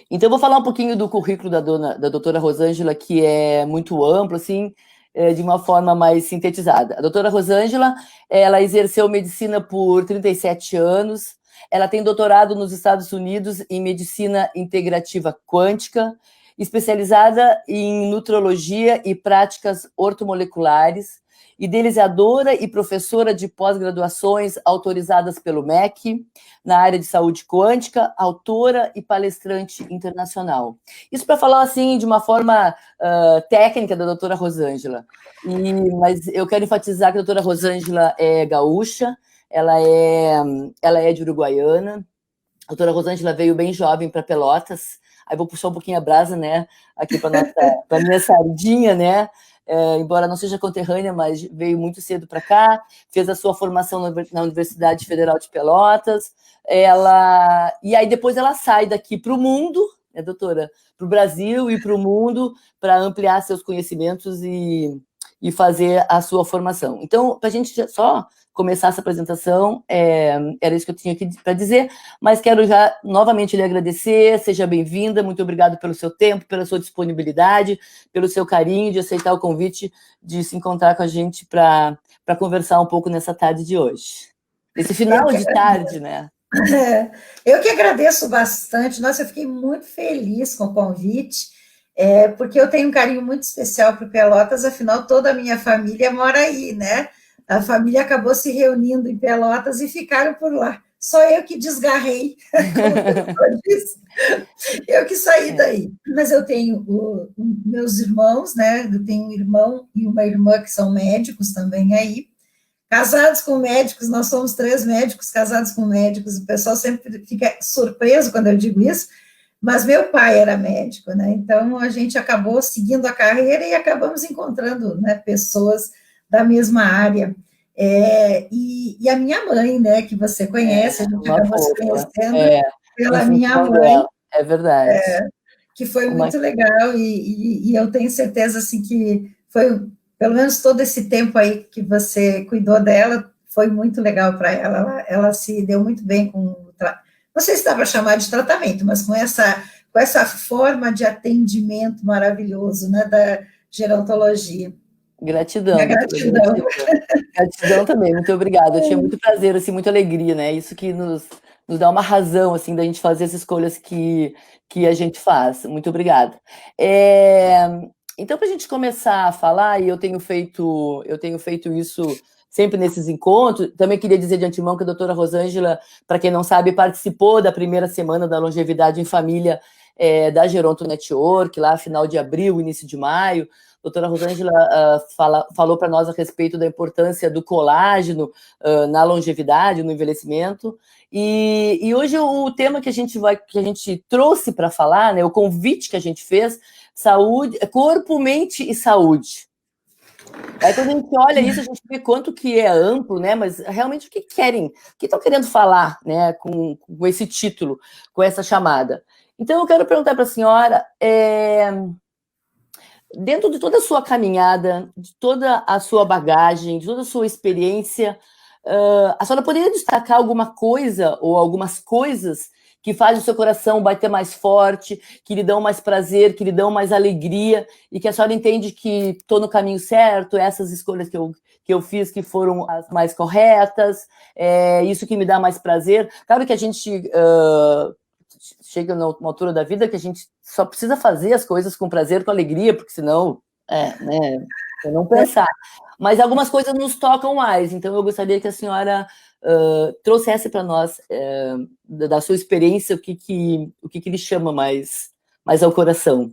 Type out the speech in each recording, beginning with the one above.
Então, eu vou falar um pouquinho do currículo da doutora Rosângela, que é muito amplo, assim, de uma forma mais sintetizada. A doutora Rosângela, ela exerceu medicina por 37 anos, ela tem doutorado nos Estados Unidos em medicina integrativa quântica, especializada em nutrologia e práticas ortomoleculares, idealizadora e professora de pós-graduações autorizadas pelo MEC, na área de saúde quântica, autora e palestrante internacional. Isso para falar assim de uma forma técnica da doutora Rosângela. Mas eu quero enfatizar que a doutora Rosângela é gaúcha, ela é de Uruguaiana. A doutora Rosângela veio bem jovem para Pelotas. Aí vou puxar um pouquinho a brasa, né, aqui para a minha sardinha, né? Embora não seja conterrânea, mas veio muito cedo para cá, fez a sua formação na Universidade Federal de Pelotas. E aí depois ela sai daqui para o mundo, né, doutora? Para o Brasil e para o mundo, para ampliar seus conhecimentos e fazer a sua formação. Então, para a gente só começar essa apresentação, era isso que eu tinha aqui para dizer, mas quero já novamente lhe agradecer, seja bem-vinda, muito obrigado pelo seu tempo, pela sua disponibilidade, pelo seu carinho de aceitar o convite de se encontrar com a gente para conversar um pouco nessa tarde de hoje. Esse final de tarde, né? Eu que agradeço bastante. Nossa, eu fiquei muito feliz com o convite, porque eu tenho um carinho muito especial para Pelotas, afinal, toda a minha família mora aí, né? A família acabou se reunindo em Pelotas e ficaram por lá. Só eu que desgarrei, como disse. Eu que saí daí. Mas eu tenho meus irmãos, né? Eu tenho um irmão e uma irmã que são médicos também aí. Casados com médicos, nós somos 3 médicos casados com médicos, o pessoal sempre fica surpreso quando eu digo isso, mas meu pai era médico, né? Então a gente acabou seguindo a carreira e acabamos encontrando, né, pessoas da mesma área. E a minha mãe, né, que você conhece, a gente acabou se conhecendo pela minha mãe. É verdade. Que foi muito legal, e eu tenho certeza assim, que foi, pelo menos todo esse tempo aí que você cuidou dela, foi muito legal para ela. Ela se deu muito bem com, não sei se dá para chamar de tratamento, mas com essa forma de atendimento maravilhoso, né, da gerontologia. Gratidão. Gratidão. Gratidão também, muito obrigada. Eu tinha muito prazer, assim, muita alegria, né? Isso que nos dá uma razão, assim, da gente fazer as escolhas que a gente faz. Muito obrigada. Então, para a gente começar a falar, e eu tenho feito isso sempre nesses encontros, também queria dizer de antemão que a doutora Rosângela, para quem não sabe, participou da primeira semana da Longevidade em Família da Geronto Network, lá final de abril, início de maio. A doutora Rosângela falou para nós a respeito da importância do colágeno na longevidade, no envelhecimento. E hoje o tema que a gente trouxe para falar, né, o convite que a gente fez, saúde, corpo, mente e saúde. Aí quando a gente olha isso, a gente vê quanto que é amplo, né? Mas realmente o que querem, o que estão querendo falar, né? Com esse título, com essa chamada. Então eu quero perguntar para a senhora, dentro de toda a sua caminhada, de toda a sua bagagem, de toda a sua experiência, a senhora poderia destacar alguma coisa ou algumas coisas que fazem o seu coração bater mais forte, que lhe dão mais prazer, que lhe dão mais alegria, e que a senhora entende que estou no caminho certo, essas escolhas que eu fiz que foram as mais corretas, isso que me dá mais prazer. Claro que a gente chega numa altura da vida que a gente só precisa fazer as coisas com prazer, com alegria, porque senão, né, eu não pensar. Mas algumas coisas nos tocam mais, então eu gostaria que a senhora trouxesse para nós, da sua experiência, o que lhe chama mais ao coração.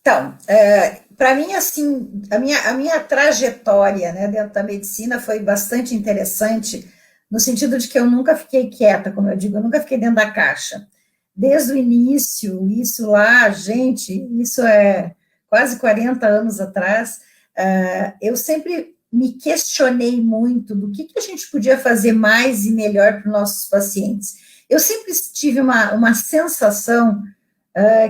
Então, para mim, assim, a minha trajetória, né, dentro da medicina foi bastante interessante, no sentido de que eu nunca fiquei quieta, como eu digo, eu nunca fiquei dentro da caixa. Desde o início, isso lá, gente, isso é quase 40 anos atrás, eu sempre me questionei muito do que a gente podia fazer mais e melhor para os nossos pacientes. Eu sempre tive uma sensação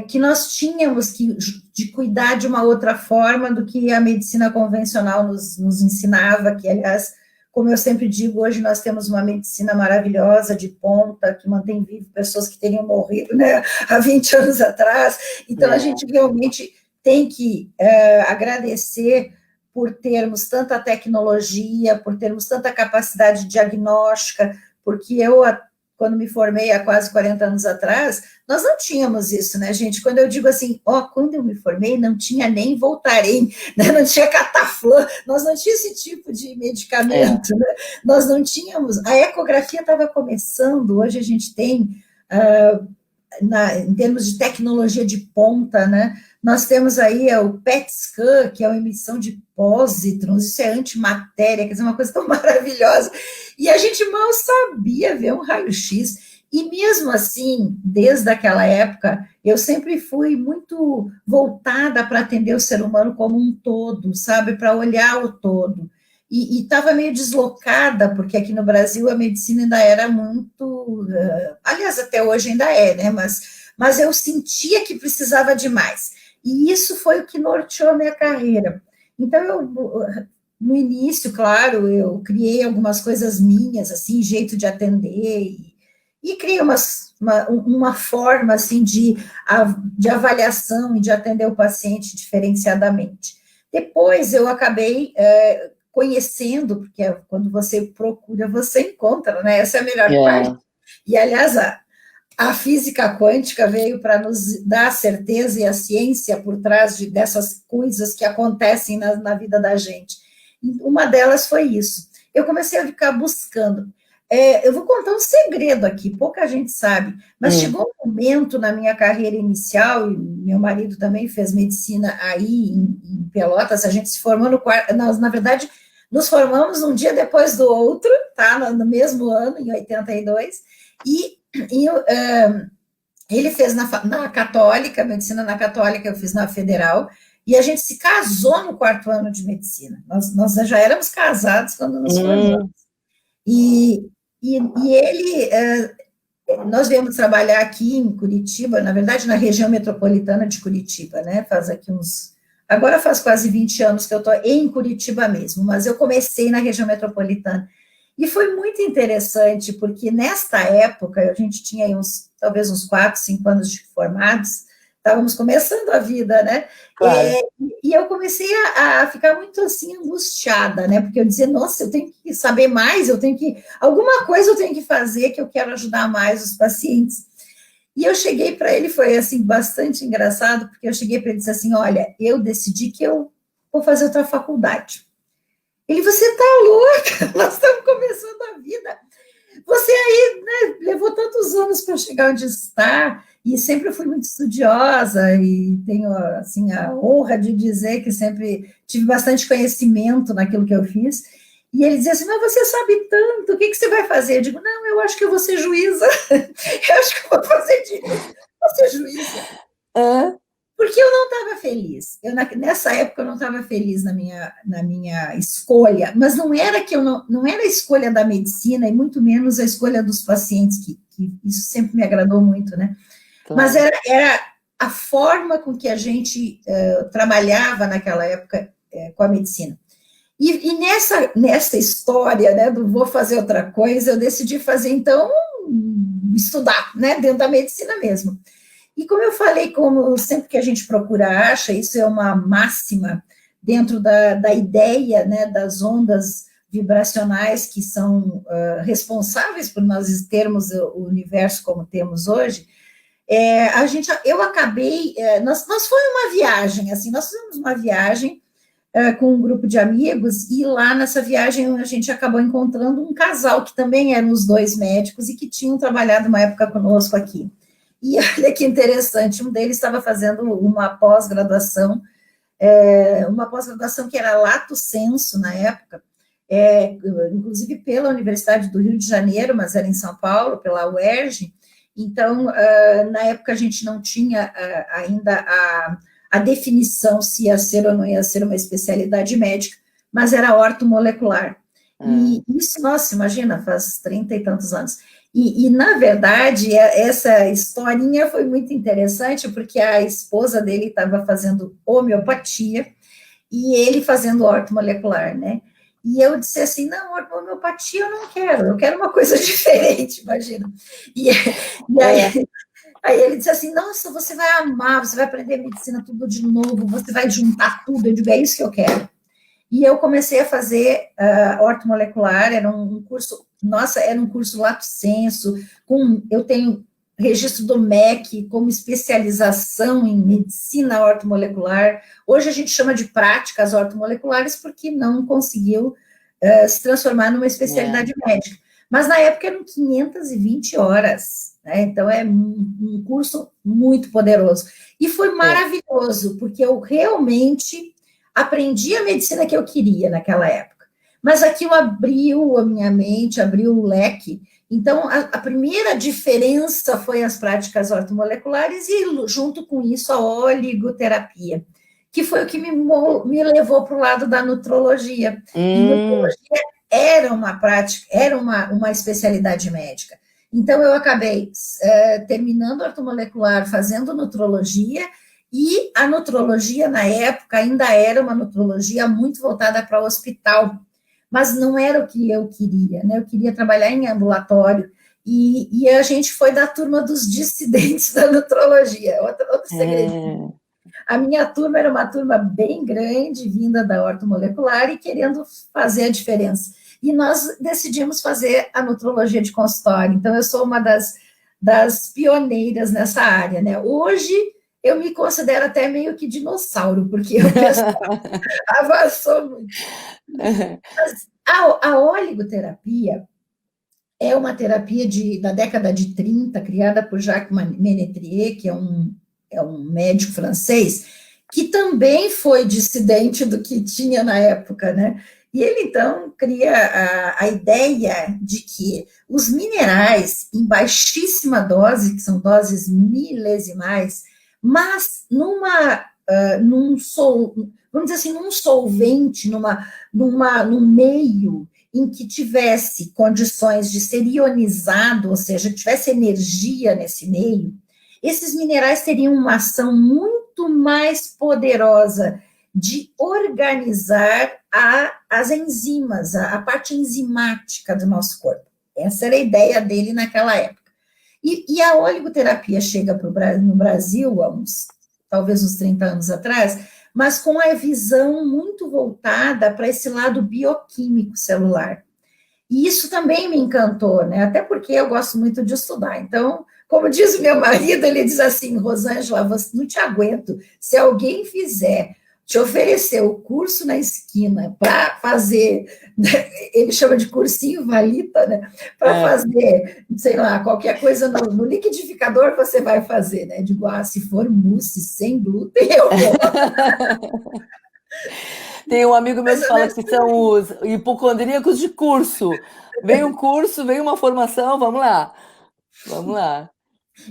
que nós tínhamos de cuidar de uma outra forma do que a medicina convencional nos ensinava, que, aliás, como eu sempre digo, hoje nós temos uma medicina maravilhosa, de ponta, que mantém vivo pessoas que teriam morrido, né, há 20 anos atrás. Então, a gente realmente tem que agradecer por termos tanta tecnologia, por termos tanta capacidade diagnóstica, porque eu, quando me formei há quase 40 anos atrás, nós não tínhamos isso, né, gente? Quando eu digo assim, quando eu me formei, não tinha nem Voltaren, né? Não tinha Cataflã, nós não tínhamos esse tipo de medicamento, né? Nós não tínhamos, a ecografia estava começando, hoje a gente tem, em termos de tecnologia de ponta, né? Nós temos aí o PET-scan, que é uma emissão de pósitrons, isso é antimatéria, quer dizer, uma coisa tão maravilhosa. E a gente mal sabia ver um raio-x. E mesmo assim, desde aquela época, eu sempre fui muito voltada para atender o ser humano como um todo, sabe? Para olhar o todo. E estava meio deslocada, porque aqui no Brasil a medicina ainda era muito... aliás, até hoje ainda é, né? Mas eu sentia que precisava de mais. E isso foi o que norteou a minha carreira. Então, no início, claro, eu criei algumas coisas minhas, assim, jeito de atender, e criei uma forma, assim, de avaliação e de atender o paciente diferenciadamente. Depois, eu acabei conhecendo, porque quando você procura, você encontra, né? Essa é a melhor parte. E, aliás, a física quântica veio para nos dar a certeza e a ciência por trás dessas coisas que acontecem na vida da gente. Uma delas foi isso. Eu comecei a ficar buscando. Eu vou contar um segredo aqui, pouca gente sabe, mas chegou um momento na minha carreira inicial, e meu marido também fez medicina aí em Pelotas, a gente se formou no quarto, nós, na verdade, nos formamos um dia depois do outro, tá? No mesmo ano, em 82, e ele fez na Católica, medicina na Católica, eu fiz na Federal, e a gente se casou no quarto ano de medicina. Nós já éramos casados quando nos formamos. E ele, nós viemos trabalhar aqui em Curitiba, na verdade, na região metropolitana de Curitiba, né? Agora faz quase 20 anos que eu estou em Curitiba mesmo, mas eu comecei na região metropolitana. E foi muito interessante, porque nesta época, a gente tinha aí talvez uns 4, 5 anos de formados, estávamos começando a vida, né? Claro. E eu comecei a ficar muito, assim, angustiada, né? Porque eu dizia, nossa, eu tenho que saber mais, alguma coisa eu tenho que fazer, que eu quero ajudar mais os pacientes. E eu cheguei para ele, foi, assim, bastante engraçado, porque eu cheguei para ele e disse assim, olha, eu decidi que eu vou fazer outra faculdade. Ele, você está louca, nós estamos começando a vida. Você aí, né, levou tantos anos para chegar onde está, e sempre fui muito estudiosa, e tenho, assim, a honra de dizer que sempre tive bastante conhecimento naquilo que eu fiz. E ele dizia assim, mas você sabe tanto, o que você vai fazer? Eu digo, não, eu acho que eu vou ser juíza, eu acho que eu vou fazer direito, vou ser juíza. Porque eu não estava feliz. Nessa época eu não estava feliz na minha escolha, mas não era que não era a escolha da medicina e muito menos a escolha dos pacientes, que isso sempre me agradou muito, né? Claro. Mas era a forma com que a gente trabalhava naquela época com a medicina. E nessa história, né, do vou fazer outra coisa, eu decidi fazer, então, estudar, né, dentro da medicina mesmo. E como eu falei, como sempre que a gente procura acha, isso é uma máxima dentro da ideia, né, das ondas vibracionais que são responsáveis por nós termos o universo como temos hoje. Eu acabei, nós foi uma viagem, assim, nós fizemos uma viagem com um grupo de amigos, e lá nessa viagem a gente acabou encontrando um casal que também eram os dois médicos e que tinham trabalhado uma época conosco aqui. E olha que interessante, um deles estava fazendo uma pós-graduação que era lato sensu na época, inclusive pela Universidade do Rio de Janeiro, mas era em São Paulo, pela UERJ. Então, na época a gente não tinha ainda a definição se ia ser ou não ia ser uma especialidade médica, mas era ortomolecular. E isso, nossa, imagina, faz 30 e tantos anos. E, na verdade, essa historinha foi muito interessante, porque a esposa dele estava fazendo homeopatia e ele fazendo ortomolecular, né? E eu disse assim, não, homeopatia eu quero uma coisa diferente, imagina. E aí ele disse assim, nossa, você vai amar, você vai aprender medicina tudo de novo, você vai juntar tudo. Eu digo, é isso que eu quero. E eu comecei a fazer ortomolecular, era um curso, nossa, era um curso lato sensu, eu tenho registro do MEC como especialização em medicina ortomolecular. Hoje a gente chama de práticas ortomoleculares porque não conseguiu se transformar numa especialidade médica. Mas na época eram 520 horas, né? Então é um curso muito poderoso. E foi maravilhoso, porque eu realmente aprendi a medicina que eu queria naquela época. Mas aquilo abriu a minha mente, abriu o leque. Então, a primeira diferença foi as práticas ortomoleculares e, junto com isso, a oligoterapia, que foi o que me levou para o lado da nutrologia. E nutrologia era uma prática, era uma especialidade médica. Então, eu acabei terminando ortomolecular, fazendo nutrologia, e a nutrologia, na época, ainda era uma nutrologia muito voltada para o hospital, mas não era o que eu queria, né? Eu queria trabalhar em ambulatório, e a gente foi da turma dos dissidentes da nutrologia, outro segredo. A minha turma era uma turma bem grande, vinda da ortomolecular e querendo fazer a diferença. E nós decidimos fazer a nutrologia de consultório. Então, eu sou uma das pioneiras nessa área, né? Hoje, eu me considero até meio que dinossauro, porque o pessoal avançou muito. Mas a oligoterapia é uma terapia da década de 30, criada por Jacques Ménetrier, que é um médico francês, que também foi dissidente do que tinha na época, né? E ele, então, cria a ideia de que os minerais em baixíssima dose, que são doses milesimais, mas vamos dizer assim, num solvente, num meio em que tivesse condições de ser ionizado, ou seja, que tivesse energia nesse meio, esses minerais teriam uma ação muito mais poderosa de organizar as enzimas, a parte enzimática do nosso corpo. Essa era a ideia dele naquela época. E a oligoterapia chega no Brasil, talvez uns 30 anos atrás, mas com a visão muito voltada para esse lado bioquímico celular. E isso também me encantou, né? Até porque eu gosto muito de estudar. Então, como diz o meu marido, ele diz assim, Rosângela, você não te aguento. Se alguém te oferecer o curso na esquina para fazer, ele chama de cursinho valita, né? Para fazer, sei lá, qualquer coisa no liquidificador, você vai fazer, né? Digo, se for mousse sem glúten, eu vou. Tem um amigo meu que fala que são os hipocondríacos de curso. Vem um curso, vem uma formação, vamos lá. Vamos lá.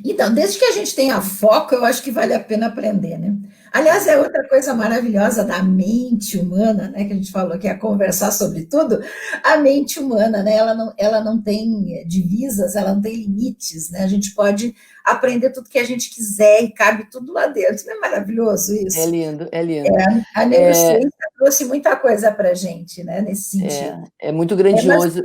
Então, desde que a gente tenha foco, eu acho que vale a pena aprender, né? Aliás, é outra coisa maravilhosa da mente humana, né? Que a gente falou que é conversar sobre tudo. A mente humana, né? Ela não tem divisas, ela não tem limites, né? A gente pode aprender tudo que a gente quiser e cabe tudo lá dentro. Não é maravilhoso isso? É lindo, é lindo. A neurociência trouxe muita coisa para a gente, né? Nesse sentido. É muito grandioso.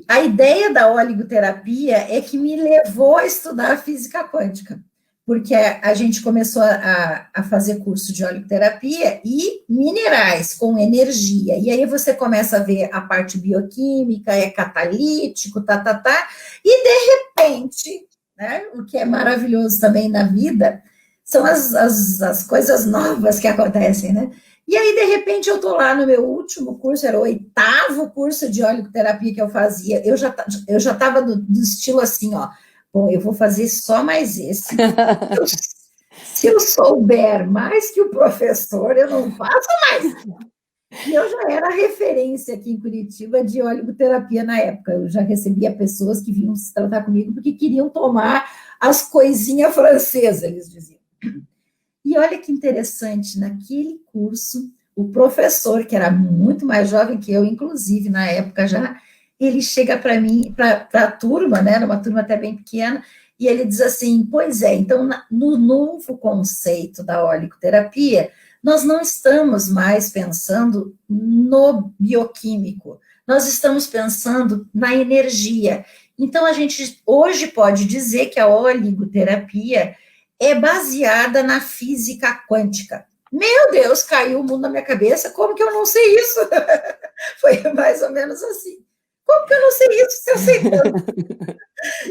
A ideia da oligoterapia é que me levou a estudar a física quântica, porque a gente começou a fazer curso de oligoterapia e minerais com energia, e aí você começa a ver a parte bioquímica, é catalítico, e de repente, né, o que é maravilhoso também na vida, são as coisas novas que acontecem, né? E aí, de repente, eu estou lá no meu último curso, era o 8º curso de oligoterapia que eu fazia. Eu já estava do estilo assim, ó. Bom, eu vou fazer só mais esse. Se eu souber mais que o professor, eu não faço mais. E eu já era referência aqui em Curitiba de oligoterapia na época. Eu já recebia pessoas que vinham se tratar comigo porque queriam tomar as coisinhas francesas, eles diziam. E olha que interessante, naquele curso, o professor, que era muito mais jovem que eu, inclusive na época já, ele chega para mim, para a turma, né, era uma turma até bem pequena, e ele diz assim, pois é, então no novo conceito da oligoterapia, nós não estamos mais pensando no bioquímico, nós estamos pensando na energia. Então, a gente hoje pode dizer que a oligoterapia é baseada na física quântica. Meu Deus, caiu o mundo na minha cabeça, como que eu não sei isso? Foi mais ou menos assim. Como que eu não sei isso se eu sei tanto?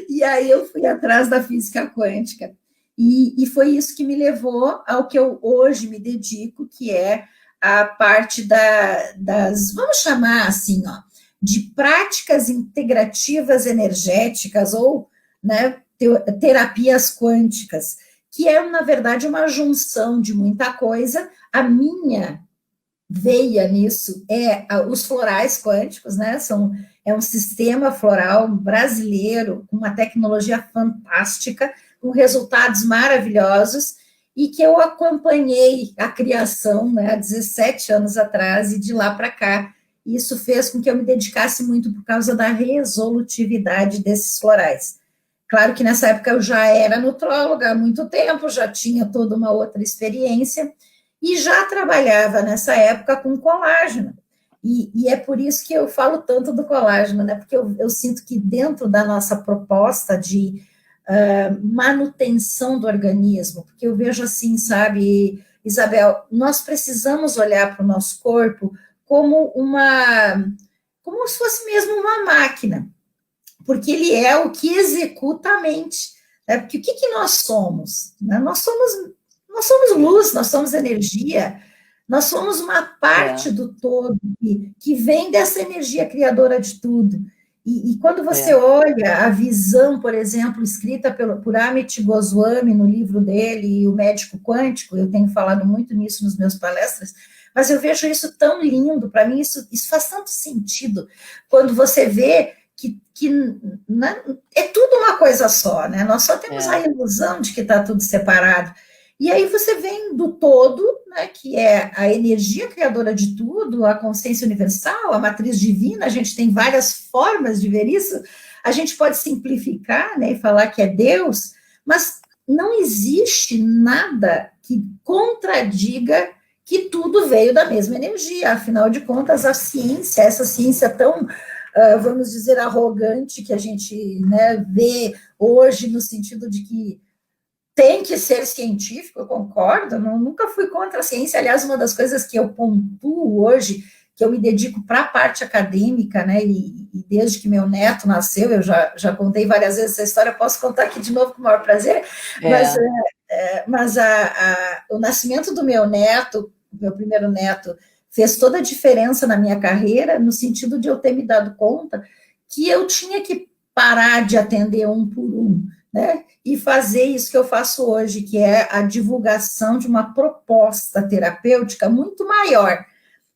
E aí eu fui atrás da física quântica. E foi isso que me levou ao que eu hoje me dedico, que é a parte das, vamos chamar assim, ó, de práticas integrativas energéticas ou, né, terapias quânticas, que é, na verdade, uma junção de muita coisa. A minha veia nisso os florais quânticos, né? É um sistema floral brasileiro com uma tecnologia fantástica, com resultados maravilhosos, e que eu acompanhei a criação, né, há 17 anos atrás, e de lá para cá. Isso fez com que eu me dedicasse muito por causa da resolutividade desses florais. Claro que nessa época eu já era nutróloga há muito tempo, já tinha toda uma outra experiência, e já trabalhava nessa época com colágeno. E é por isso que eu falo tanto do colágeno, né? Porque eu sinto que dentro da nossa proposta de manutenção do organismo, porque eu vejo assim, sabe, Isabel, nós precisamos olhar para o nosso corpo como se fosse mesmo uma máquina, porque ele é o que executa a mente, né? Porque o que nós somos? Né? Nós somos luz, nós somos energia, nós somos uma parte do todo que vem dessa energia criadora de tudo. E quando você olha a visão, por exemplo, escrita por Amit Goswami no livro dele, O Médico Quântico, eu tenho falado muito nisso nas minhas palestras, mas eu vejo isso tão lindo, para mim isso faz tanto sentido, quando você vê que é tudo uma coisa só, né? Nós só temos a ilusão de que está tudo separado. E aí você vem do todo, né, que é a energia criadora de tudo, a consciência universal, a matriz divina. A gente tem várias formas de ver isso. A gente pode simplificar, né, e falar que é Deus, mas não existe nada que contradiga que tudo veio da mesma energia. Afinal de contas, a ciência, essa ciência tão, vamos dizer, arrogante que a gente, né, vê hoje, no sentido de que tem que ser científico, eu concordo, nunca fui contra a ciência. Aliás, uma das coisas que eu pontuo hoje, que eu me dedico para a parte acadêmica, né, e desde que meu neto nasceu, eu já contei várias vezes essa história, posso contar aqui de novo com o maior prazer, mas o nascimento do meu neto, meu primeiro neto, fez toda a diferença na minha carreira, no sentido de eu ter me dado conta que eu tinha que parar de atender um por um, né, e fazer isso que eu faço hoje, que é a divulgação de uma proposta terapêutica muito maior,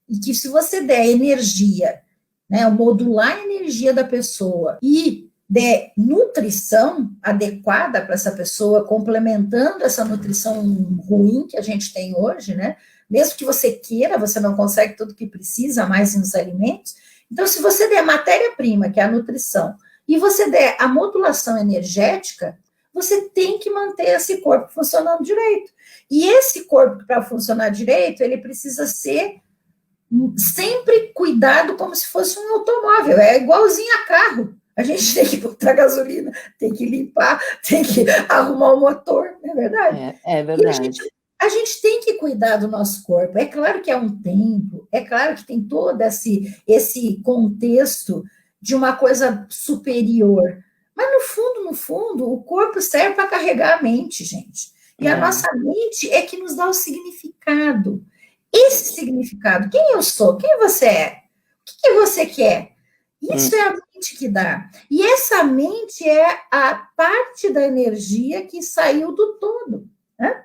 e que se você der energia, né, modular a energia da pessoa e der nutrição adequada para essa pessoa, complementando essa nutrição ruim que a gente tem hoje, né, mesmo que você queira, você não consegue tudo que precisa mais nos alimentos. Então, se você der matéria-prima, que é a nutrição, e você der a modulação energética, você tem que manter esse corpo funcionando direito. E esse corpo, para funcionar direito, ele precisa ser sempre cuidado como se fosse um automóvel, é igualzinho a carro. A gente tem que botar gasolina, tem que limpar, tem que arrumar o motor, não é verdade? É verdade. A gente tem que cuidar do nosso corpo. É claro que é um tempo, é claro que tem todo esse contexto de uma coisa superior. Mas, no fundo, o corpo serve para carregar a mente, gente. E a nossa mente é que nos dá o significado. Esse significado, quem eu sou, quem você é, o que você quer? Isso é a mente que dá. E essa mente é a parte da energia que saiu do todo, né?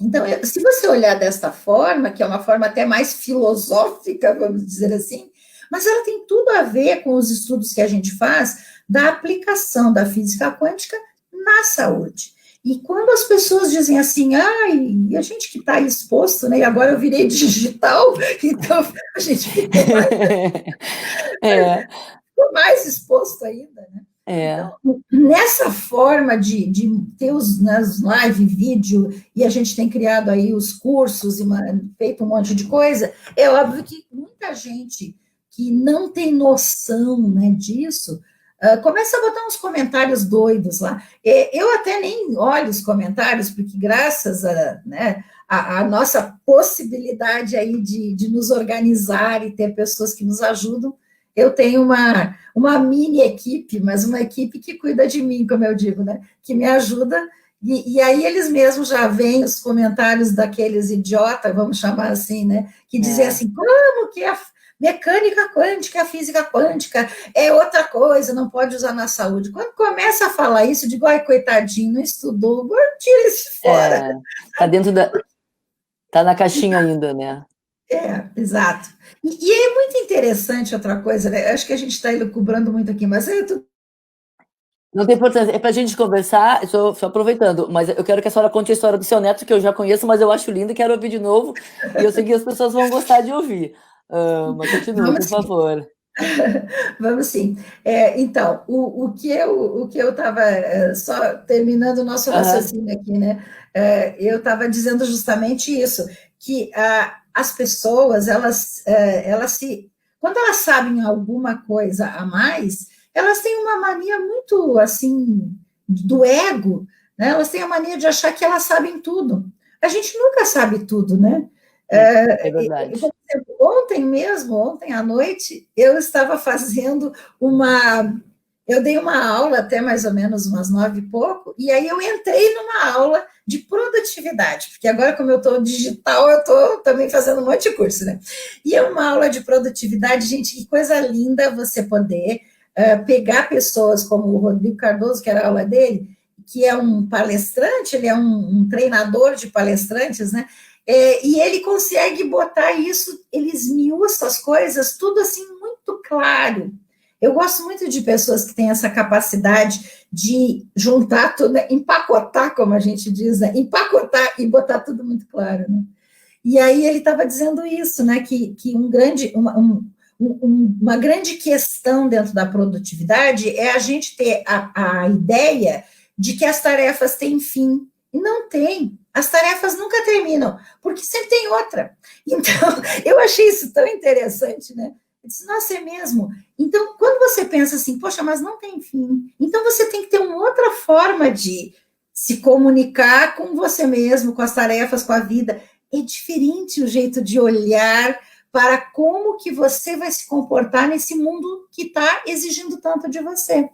Então, se você olhar desta forma, que é uma forma até mais filosófica, vamos dizer assim, mas ela tem tudo a ver com os estudos que a gente faz da aplicação da física quântica na saúde. E quando as pessoas dizem assim, e a gente que está exposto, né, e agora eu virei digital, então a gente ficou mais exposto ainda, né? É, Nessa forma de ter nas live, vídeo, e a gente tem criado aí os cursos e feito um monte de coisa, é óbvio que muita gente que não tem noção, né, disso, começa a botar uns comentários doidos lá. Eu até nem olho os comentários, porque graças a, né, a nossa possibilidade aí de nos organizar e ter pessoas que nos ajudam, eu tenho uma mini equipe, mas uma equipe que cuida de mim, como eu digo, né? Que me ajuda, e aí eles mesmos já veem os comentários daqueles idiotas, vamos chamar assim, né? Que dizem é. assim, como que a mecânica quântica, a física quântica é outra coisa, não pode usar na saúde. Quando começa a falar isso, eu digo, ai, coitadinho, não estudou, tira isso fora. Tá dentro da. Tá na caixinha ainda, né? Exato. E é muito interessante outra coisa, né? Acho que a gente está elucubrando muito aqui, mas Não tem importância. É pra gente conversar, só aproveitando, mas eu quero que a senhora conte a história do seu neto, que eu já conheço, mas eu acho lindo e quero ouvir de novo. E eu sei que as pessoas vão gostar de ouvir. Mas continue, por vamos favor. Vamos sim. Então, o que eu estava, só terminando o nosso Aham. raciocínio aqui, né? Eu estava dizendo justamente isso, que as pessoas, quando elas sabem alguma coisa a mais, elas têm uma mania muito, assim, do ego, né? Elas têm a mania de achar que elas sabem tudo. A gente nunca sabe tudo, né? É verdade. Ontem à noite, eu estava fazendo uma. Eu dei uma aula até mais ou menos umas 9 e pouco, e aí eu entrei numa aula de produtividade, porque agora, como eu estou digital, eu estou também fazendo um monte de curso, né? E é uma aula de produtividade, gente, que coisa linda você poder pegar pessoas como o Rodrigo Cardoso, que era a aula dele, que é um palestrante, ele é um treinador de palestrantes, né? E ele consegue botar isso, ele esmiuça as coisas, tudo assim muito claro. Eu gosto muito de pessoas que têm essa capacidade de juntar tudo, né? Empacotar, como a gente diz, né? Empacotar e botar tudo muito claro, né? E aí ele estava dizendo isso, né? Que uma grande questão dentro da produtividade é a gente ter a ideia de que as tarefas têm fim. E não tem. As tarefas nunca terminam, porque sempre tem outra. Então, eu achei isso tão interessante, né? Eu disse, nossa, é mesmo. Então, quando você pensa assim, poxa, mas não tem fim, então você tem que ter uma outra forma de se comunicar com você mesmo, com as tarefas, com a vida. É diferente o jeito de olhar para como que você vai se comportar nesse mundo que está exigindo tanto de você.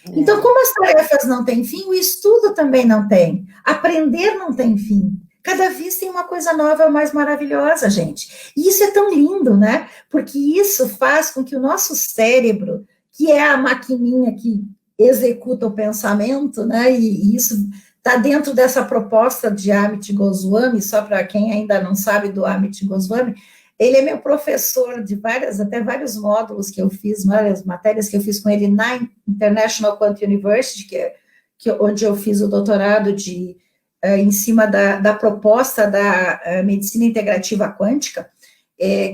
Então, É. como as tarefas não têm fim, o estudo também não tem. Aprender não tem fim. Cada vez tem uma coisa nova mais maravilhosa, gente. E isso é tão lindo, né? Porque isso faz com que o nosso cérebro, que é a maquininha que executa o pensamento, né? E isso está dentro dessa proposta de Amit Goswami, só para quem ainda não sabe do Amit Goswami, ele é meu professor de até vários módulos que eu fiz, várias matérias que eu fiz com ele na International Quant University, onde eu fiz o doutorado em cima da proposta da medicina integrativa quântica,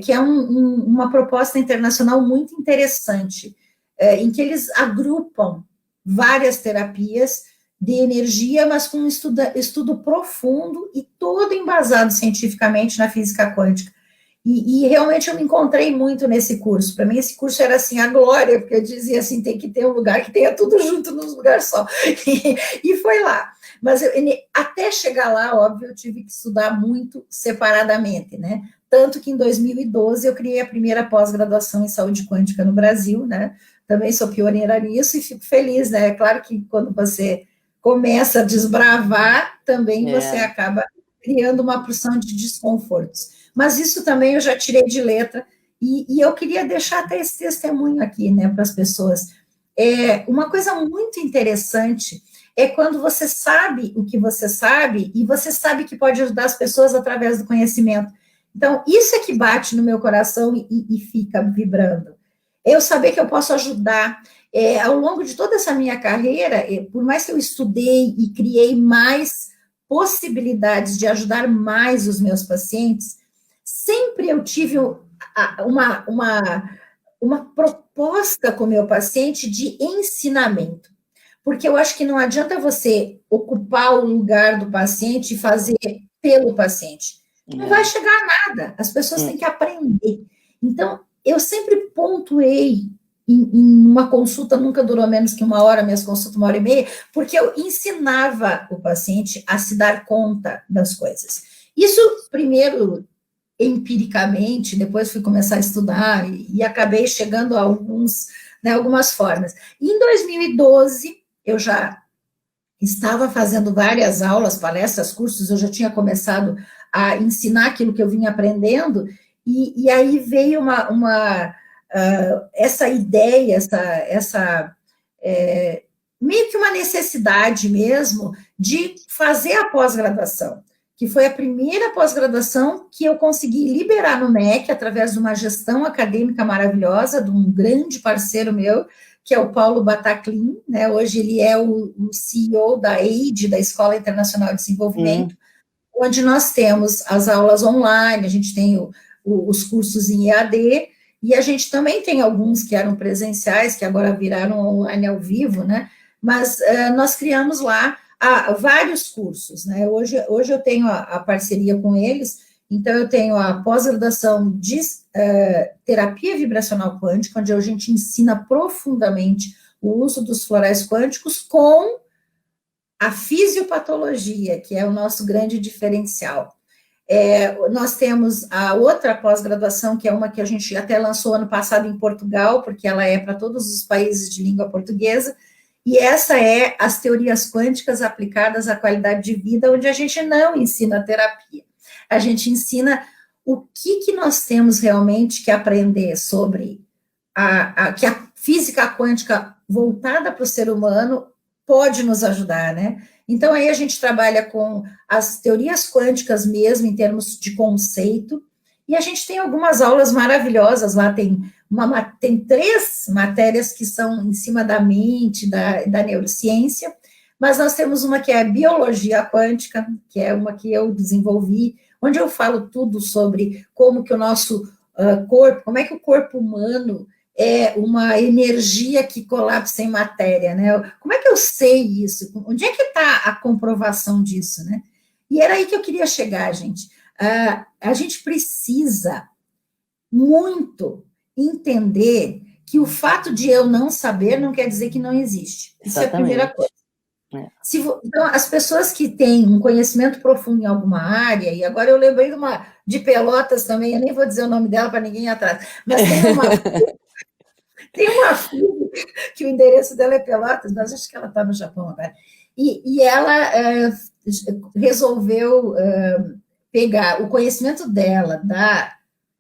que é uma proposta internacional muito interessante, em que eles agrupam várias terapias de energia, mas com um estudo profundo e todo embasado cientificamente na física quântica. E realmente eu me encontrei muito nesse curso. Para mim, esse curso era assim a glória, porque eu dizia assim: tem que ter um lugar que tenha tudo junto num lugar só. E foi lá. Mas até chegar lá, óbvio, eu tive que estudar muito separadamente, né? Tanto que em 2012 eu criei a primeira pós-graduação em saúde quântica no Brasil, né? Também sou pioneira nisso e fico feliz, né? É claro que quando você começa a desbravar, também você É. acaba criando uma porção de desconfortos. Mas isso também eu já tirei de letra, e eu queria deixar até esse testemunho aqui, né, para as pessoas. Uma coisa muito interessante é quando você sabe o que você sabe, e você sabe que pode ajudar as pessoas através do conhecimento. Então, isso é que bate no meu coração e fica vibrando. Eu saber que eu posso ajudar. Ao longo de toda essa minha carreira, por mais que eu estudei e criei mais possibilidades de ajudar mais os meus pacientes, sempre eu tive uma proposta com o meu paciente de ensinamento. porque eu acho que não adianta você ocupar o lugar do paciente e fazer pelo paciente. Não vai chegar a nada, as pessoas têm que aprender. Então, eu sempre pontuei em uma consulta, nunca durou menos que 1 hora, minhas consultas 1 hora e meia, porque eu ensinava o paciente a se dar conta das coisas. Isso, primeiro, empiricamente, depois fui começar a estudar e acabei chegando a algumas formas. E em 2012, eu já estava fazendo várias aulas, palestras, cursos, eu já tinha começado a ensinar aquilo que eu vinha aprendendo, e aí veio essa ideia, meio que uma necessidade mesmo de fazer a pós-graduação, que foi a primeira pós-graduação que eu consegui liberar no MEC, através de uma gestão acadêmica maravilhosa, de um grande parceiro meu, que é o Paulo Bataclin, né? Hoje ele é o CEO da EID, da Escola Internacional de Desenvolvimento, onde nós temos as aulas online, a gente tem os cursos em EAD, e a gente também tem alguns que eram presenciais, que agora viraram online ao vivo, né? Mas nós criamos lá vários cursos, né? Hoje eu tenho a parceria com eles, então eu tenho a pós-graduação de terapia vibracional quântica, onde a gente ensina profundamente o uso dos florais quânticos com a fisiopatologia, que é o nosso grande diferencial. Nós temos a outra pós-graduação, que é uma que a gente até lançou ano passado em Portugal, porque ela é para todos os países de língua portuguesa, e essa é as teorias quânticas aplicadas à qualidade de vida, onde a gente não ensina terapia, a gente ensina o que nós temos realmente que aprender sobre que a física quântica voltada para o ser humano pode nos ajudar, né? Então, aí a gente trabalha com as teorias quânticas mesmo, em termos de conceito, e a gente tem algumas aulas maravilhosas lá, tem 3 matérias que são em cima da mente, da neurociência, mas nós temos uma que é biologia quântica, que é uma que eu desenvolvi, onde eu falo tudo sobre como que o nosso corpo, como é que o corpo humano é uma energia que colapsa em matéria, né? Como é que eu sei isso? Onde é que está a comprovação disso, né? E era aí que eu queria chegar, gente. A gente precisa muito entender que o fato de eu não saber não quer dizer que não existe. Isso é a primeira coisa. Então, as pessoas que têm um conhecimento profundo em alguma área, e agora eu lembrei de Pelotas também, eu nem vou dizer o nome dela para ninguém ir atrás, mas tem uma filha que o endereço dela é Pelotas, mas acho que ela está no Japão agora, e ela resolveu pegar o conhecimento dela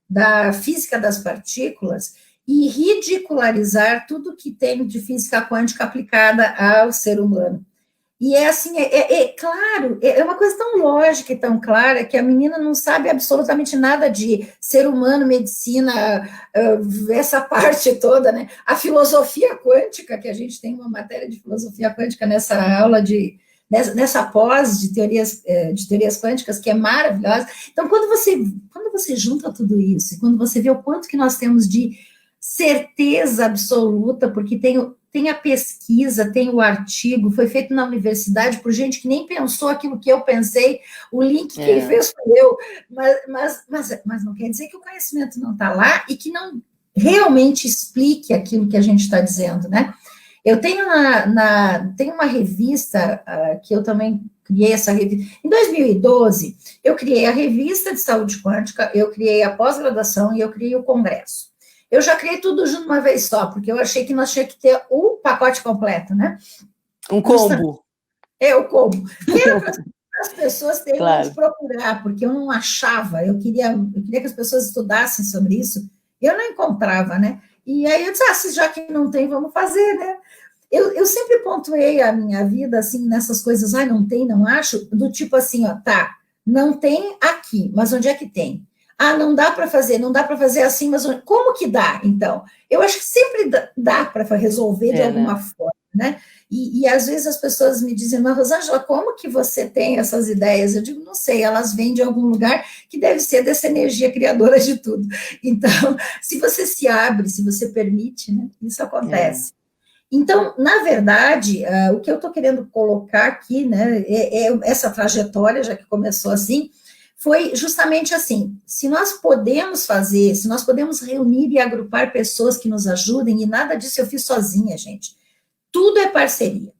da física das partículas e ridicularizar tudo que tem de física quântica aplicada ao ser humano. E é assim, claro, é uma coisa tão lógica e tão clara que a menina não sabe absolutamente nada de ser humano, medicina, essa parte toda, né? A filosofia quântica, que a gente tem uma matéria de filosofia quântica nessa aula nessa pós de teorias quânticas, que é maravilhosa. Então, quando você junta tudo isso, quando você vê o quanto que nós temos de certeza absoluta, porque tem a pesquisa, tem o artigo, foi feito na universidade por gente que nem pensou aquilo que eu pensei, o link quem fez foi eu, mas não quer dizer que o conhecimento não está lá e que não realmente explique aquilo que a gente está dizendo, né? Eu tenho tenho uma revista que eu também criei essa revista. Em 2012, eu criei a revista de saúde quântica, eu criei a pós-graduação e eu criei o congresso. Eu já criei tudo junto uma vez só, porque eu achei que nós tínhamos que ter o pacote completo, né? Um combo. O combo. Que era para as pessoas terem onde procurar, porque eu não achava, eu queria que as pessoas estudassem sobre isso, eu não encontrava, né? E aí eu disse, já que não tem, vamos fazer, né? Eu sempre pontuei a minha vida, assim, nessas coisas, não tem, não acho, do tipo assim, tá, não tem aqui, mas onde é que tem? Não dá para fazer assim, mas como que dá, então? Eu acho que sempre dá para resolver de alguma forma, né? E às vezes as pessoas me dizem, mas Rosângela, como que você tem essas ideias? Eu digo, não sei, elas vêm de algum lugar que deve ser dessa energia criadora de tudo. Então, se você se abre, se você permite, né, isso acontece. Então, na verdade, o que eu estou querendo colocar aqui, né, essa trajetória, já que começou assim, foi justamente assim, se nós podemos fazer, se nós podemos reunir e agrupar pessoas que nos ajudem, e nada disso eu fiz sozinha, gente, tudo é parceria,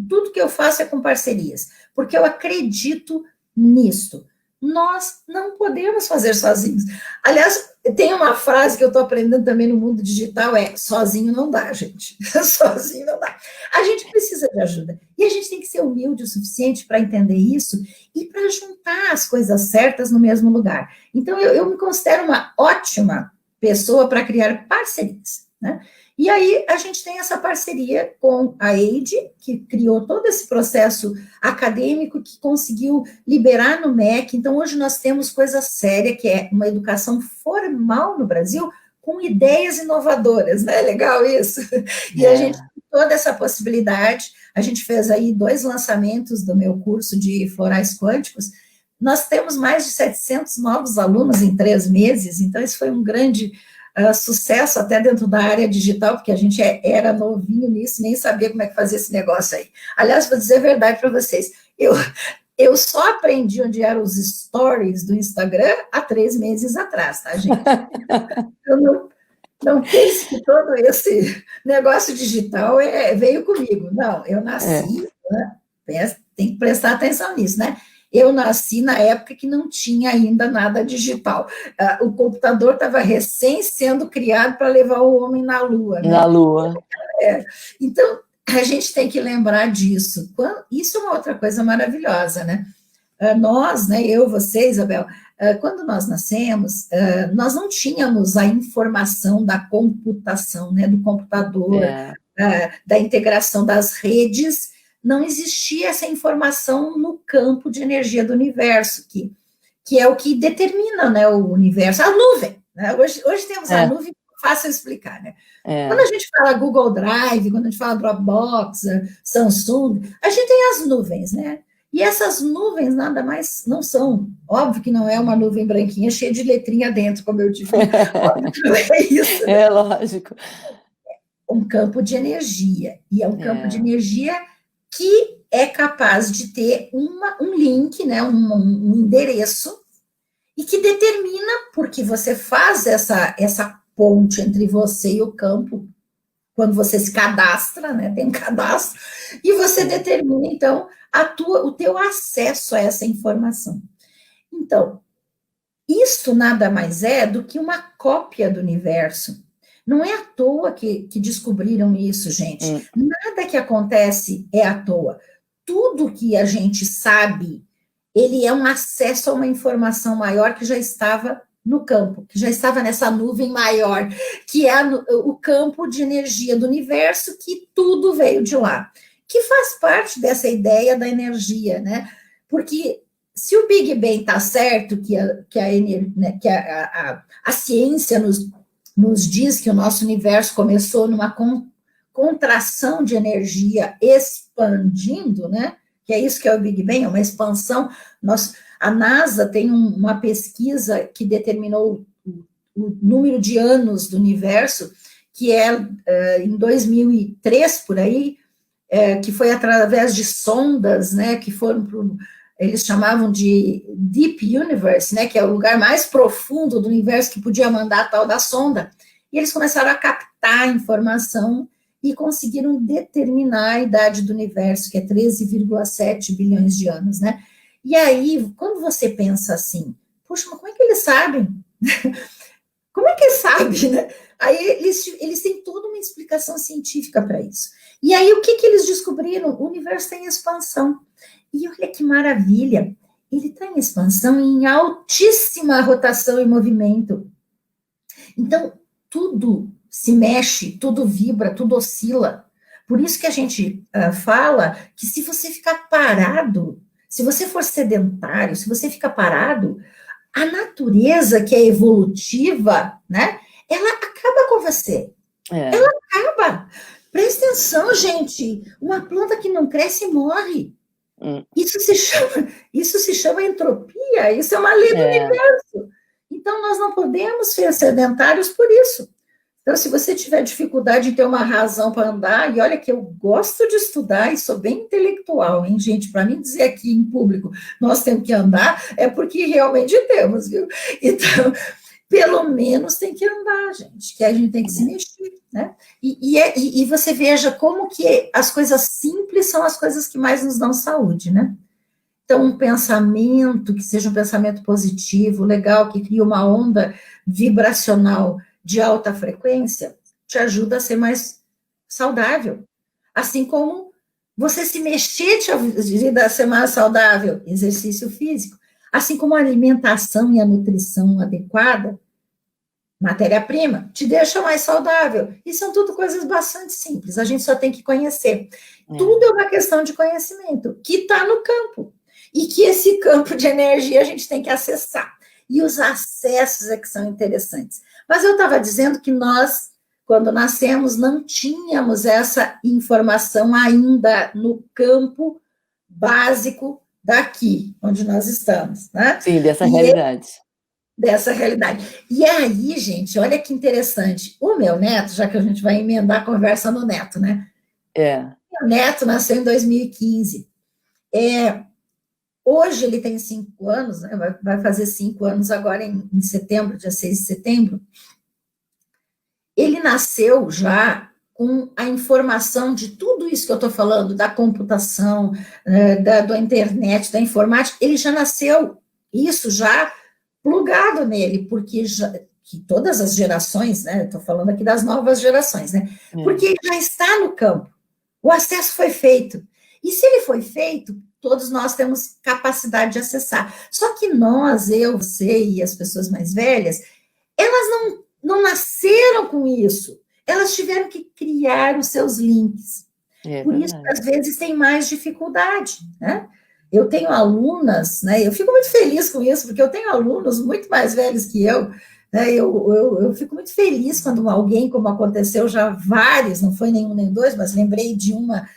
tudo que eu faço é com parcerias, porque eu acredito nisto. Nós não podemos fazer sozinhos. Aliás, tem uma frase que eu estou aprendendo também no mundo digital, sozinho não dá, gente. Sozinho não dá. A gente precisa de ajuda. E a gente tem que ser humilde o suficiente para entender isso e para juntar as coisas certas no mesmo lugar. Então, eu me considero uma ótima pessoa para criar parcerias, né? E aí a gente tem essa parceria com a EIDE, que criou todo esse processo acadêmico, que conseguiu liberar no MEC. Então, hoje nós temos coisa séria, que é uma educação formal no Brasil, com ideias inovadoras, né? Legal isso? E a gente tem toda essa possibilidade. A gente fez aí 2 lançamentos do meu curso de florais quânticos. Nós temos mais de 700 novos alunos em 3 meses, então isso foi um grande sucesso até dentro da área digital, porque a gente era novinho nisso, nem sabia como é que fazia esse negócio aí. Aliás, vou dizer a verdade para vocês, eu só aprendi onde eram os stories do Instagram há 3 meses atrás, tá, gente? Eu não pense que todo esse negócio digital veio comigo. Não, eu nasci, né? Tem que prestar atenção nisso, né? Eu nasci na época que não tinha ainda nada digital. O computador estava recém sendo criado para levar o homem na Lua. Né? Na Lua. Então, a gente tem que lembrar disso. Isso é uma outra coisa maravilhosa, né? Nós, né, eu, você, Isabel, quando nós nascemos, nós não tínhamos a informação da computação, né, do computador, da integração das redes. Não existia essa informação no campo de energia do universo, que é o que determina, né, o universo, a nuvem. Né? Hoje temos a nuvem, fácil explicar. Né? Quando a gente fala Google Drive, quando a gente fala Dropbox, Samsung, a gente tem as nuvens, né? E essas nuvens nada mais não são, óbvio que não é uma nuvem branquinha cheia de letrinha dentro, como eu disse. Óbvio que não é isso. Né? Lógico. Um campo de energia, e é um campo de energia que é capaz de ter um link, né, um endereço, e que determina, porque você faz essa ponte entre você e o campo, quando você se cadastra, né, tem um cadastro, e você determina, então, o teu acesso a essa informação. Então, isso nada mais é do que uma cópia do universo. Não é à toa que descobriram isso, gente. Nada que acontece é à toa. Tudo que a gente sabe, ele é um acesso a uma informação maior que já estava no campo, que já estava nessa nuvem maior, que é o campo de energia do universo, que tudo veio de lá. Que faz parte dessa ideia da energia, né? Porque se o Big Bang está certo, que a ciência nos diz que o nosso universo começou numa contração de energia expandindo, né? Que é isso que é o Big Bang, é uma expansão. A NASA tem uma pesquisa que determinou o número de anos do universo, que em 2003, por aí, que foi através de sondas, né? Que foram eles chamavam de Deep Universe, né, que é o lugar mais profundo do universo que podia mandar a tal da sonda, e eles começaram a captar informação e conseguiram determinar a idade do universo, que é 13,7 bilhões de anos, né? E aí, quando você pensa assim, puxa, mas como é que eles sabem? Como é que sabe, né? Aí eles têm toda uma explicação científica para isso. E aí, o que eles descobriram? O universo tem expansão. E olha que maravilha, ele está em expansão em altíssima rotação e movimento. Então, tudo se mexe, tudo vibra, tudo oscila. Por isso que a gente fala que se você ficar parado, se você for sedentário, se você ficar parado, a natureza que é evolutiva, né, ela acaba com você. Ela acaba. Presta atenção, gente, uma planta que não cresce morre. Isso se chama entropia, isso é uma lei do universo. Então, nós não podemos ser sedentários por isso. Então, se você tiver dificuldade em ter uma razão para andar, e olha que eu gosto de estudar e sou bem intelectual, hein, gente? Para mim dizer aqui em público, nós temos que andar, é porque realmente temos, viu? Então, pelo menos tem que andar, gente, que a gente tem que se mexer, né? E você veja como que as coisas simples são as coisas que mais nos dão saúde, né? Então, um pensamento que seja um pensamento positivo, legal, que cria uma onda vibracional de alta frequência, te ajuda a ser mais saudável. Assim como você se mexer te ajuda a ser mais saudável, exercício físico. Assim como a alimentação e a nutrição adequada, matéria-prima, te deixa mais saudável. E são tudo coisas bastante simples, a gente só tem que conhecer. Tudo é uma questão de conhecimento, que está no campo. E que esse campo de energia a gente tem que acessar. E os acessos é que são interessantes. Mas eu estava dizendo que nós, quando nascemos, não tínhamos essa informação ainda no campo básico daqui, onde nós estamos, né? Sim, dessa realidade. Dessa realidade. E aí, gente, olha que interessante. O meu neto, já que a gente vai emendar a conversa no neto, né? Meu neto nasceu em 2015. Hoje ele tem 5 anos, né? Vai fazer 5 anos agora em setembro, dia 6 de setembro. Ele nasceu já com a informação de tudo isso que eu estou falando, da computação, da internet, da informática, ele já nasceu, isso já plugado nele, porque que todas as gerações, né? Estou falando aqui das novas gerações, né? Porque ele já está no campo, o acesso foi feito. E se ele foi feito, todos nós temos capacidade de acessar. Só que nós, eu, você e as pessoas mais velhas, elas não nasceram com isso. Elas tiveram que criar os seus links. Por isso que, às vezes, tem mais dificuldade, né? Eu tenho alunas, né? Eu fico muito feliz com isso, porque eu tenho alunos muito mais velhos que eu, né? Eu fico muito feliz quando alguém, como aconteceu já vários, não foi nenhum nem dois, mas lembrei de uma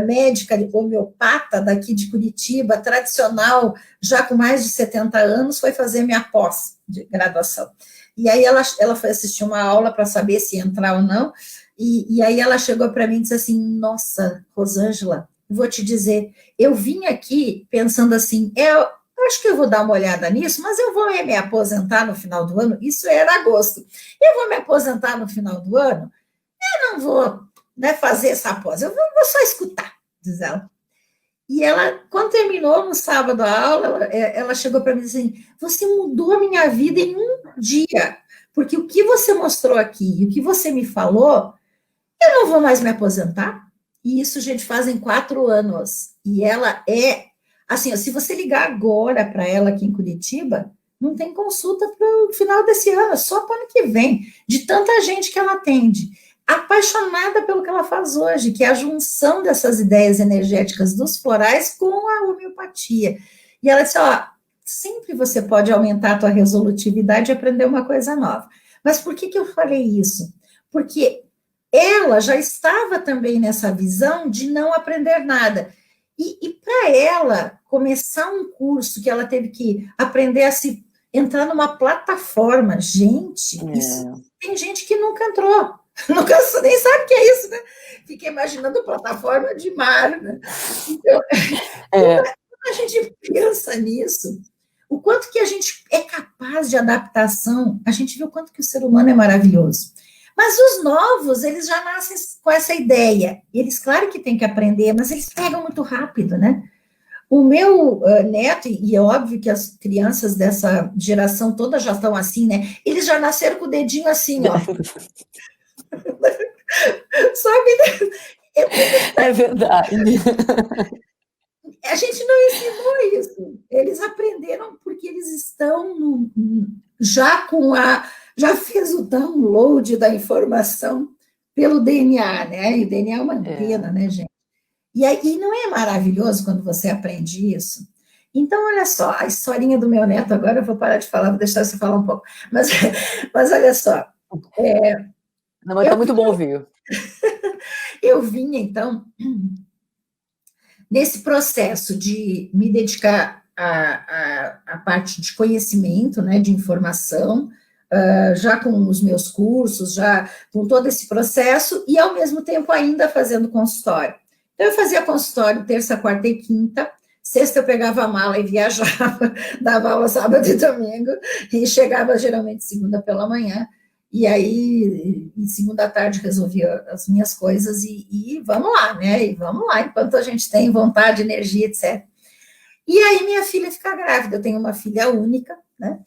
médica homeopata daqui de Curitiba, tradicional, já com mais de 70 anos, foi fazer minha pós de graduação. E aí ela foi assistir uma aula para saber se ia entrar ou não, e aí ela chegou para mim e disse assim, nossa, Rosângela, vou te dizer, eu vim aqui pensando assim, eu acho que eu vou dar uma olhada nisso, mas eu vou me aposentar no final do ano, isso era agosto, eu vou me aposentar no final do ano, eu não vou, né, fazer essa pós, eu vou só escutar, diz ela. E ela, quando terminou no sábado a aula, ela chegou para mim e disse assim, você mudou a minha vida em um dia, porque o que você mostrou aqui e o que você me falou, eu não vou mais me aposentar. E isso, gente, fazem 4 anos. E ela assim, se você ligar agora para ela aqui em Curitiba, não tem consulta para o final desse ano, só para o ano que vem, de tanta gente que ela atende. Apaixonada pelo que ela faz hoje, que é a junção dessas ideias energéticas dos florais com a homeopatia. E ela disse, ó, sempre você pode aumentar a tua resolutividade e aprender uma coisa nova. Mas por que eu falei isso? Porque ela já estava também nessa visão de não aprender nada. E para ela começar um curso que ela teve que aprender a se entrar numa plataforma, gente, tem gente que nunca entrou. Nunca nem sabe o que é isso, né? Fica imaginando plataforma de mar, né? Então, quando a gente pensa nisso, o quanto que a gente é capaz de adaptação, a gente vê o quanto que o ser humano é maravilhoso. Mas os novos, eles já nascem com essa ideia. Eles, claro que têm que aprender, mas eles pegam muito rápido, né? O meu neto, e é óbvio que as crianças dessa geração toda já estão assim, né? Eles já nasceram com o dedinho assim, ó. Sabe? É verdade. A gente não ensinou isso. Eles aprenderam porque eles estão já já fez o download da informação pelo DNA, né? E o DNA é uma antena, né, gente? E aí não é maravilhoso quando você aprende isso? Então, olha só, a historinha do meu neto, agora eu vou parar de falar, vou deixar você falar um pouco. Mas olha só. Não, mas está muito bom ouvir. Eu vim, então, nesse processo de me dedicar à parte de conhecimento, né, de informação, já com os meus cursos, já com todo esse processo, e ao mesmo tempo ainda fazendo consultório. Então, eu fazia consultório terça, quarta e quinta, sexta eu pegava a mala e viajava, dava aula sábado e domingo, e chegava geralmente segunda pela manhã, e aí, em segunda à tarde, resolvia as minhas coisas, e vamos lá, né? E vamos lá, enquanto a gente tem vontade, energia, etc. E aí minha filha fica grávida, eu tenho uma filha única, né?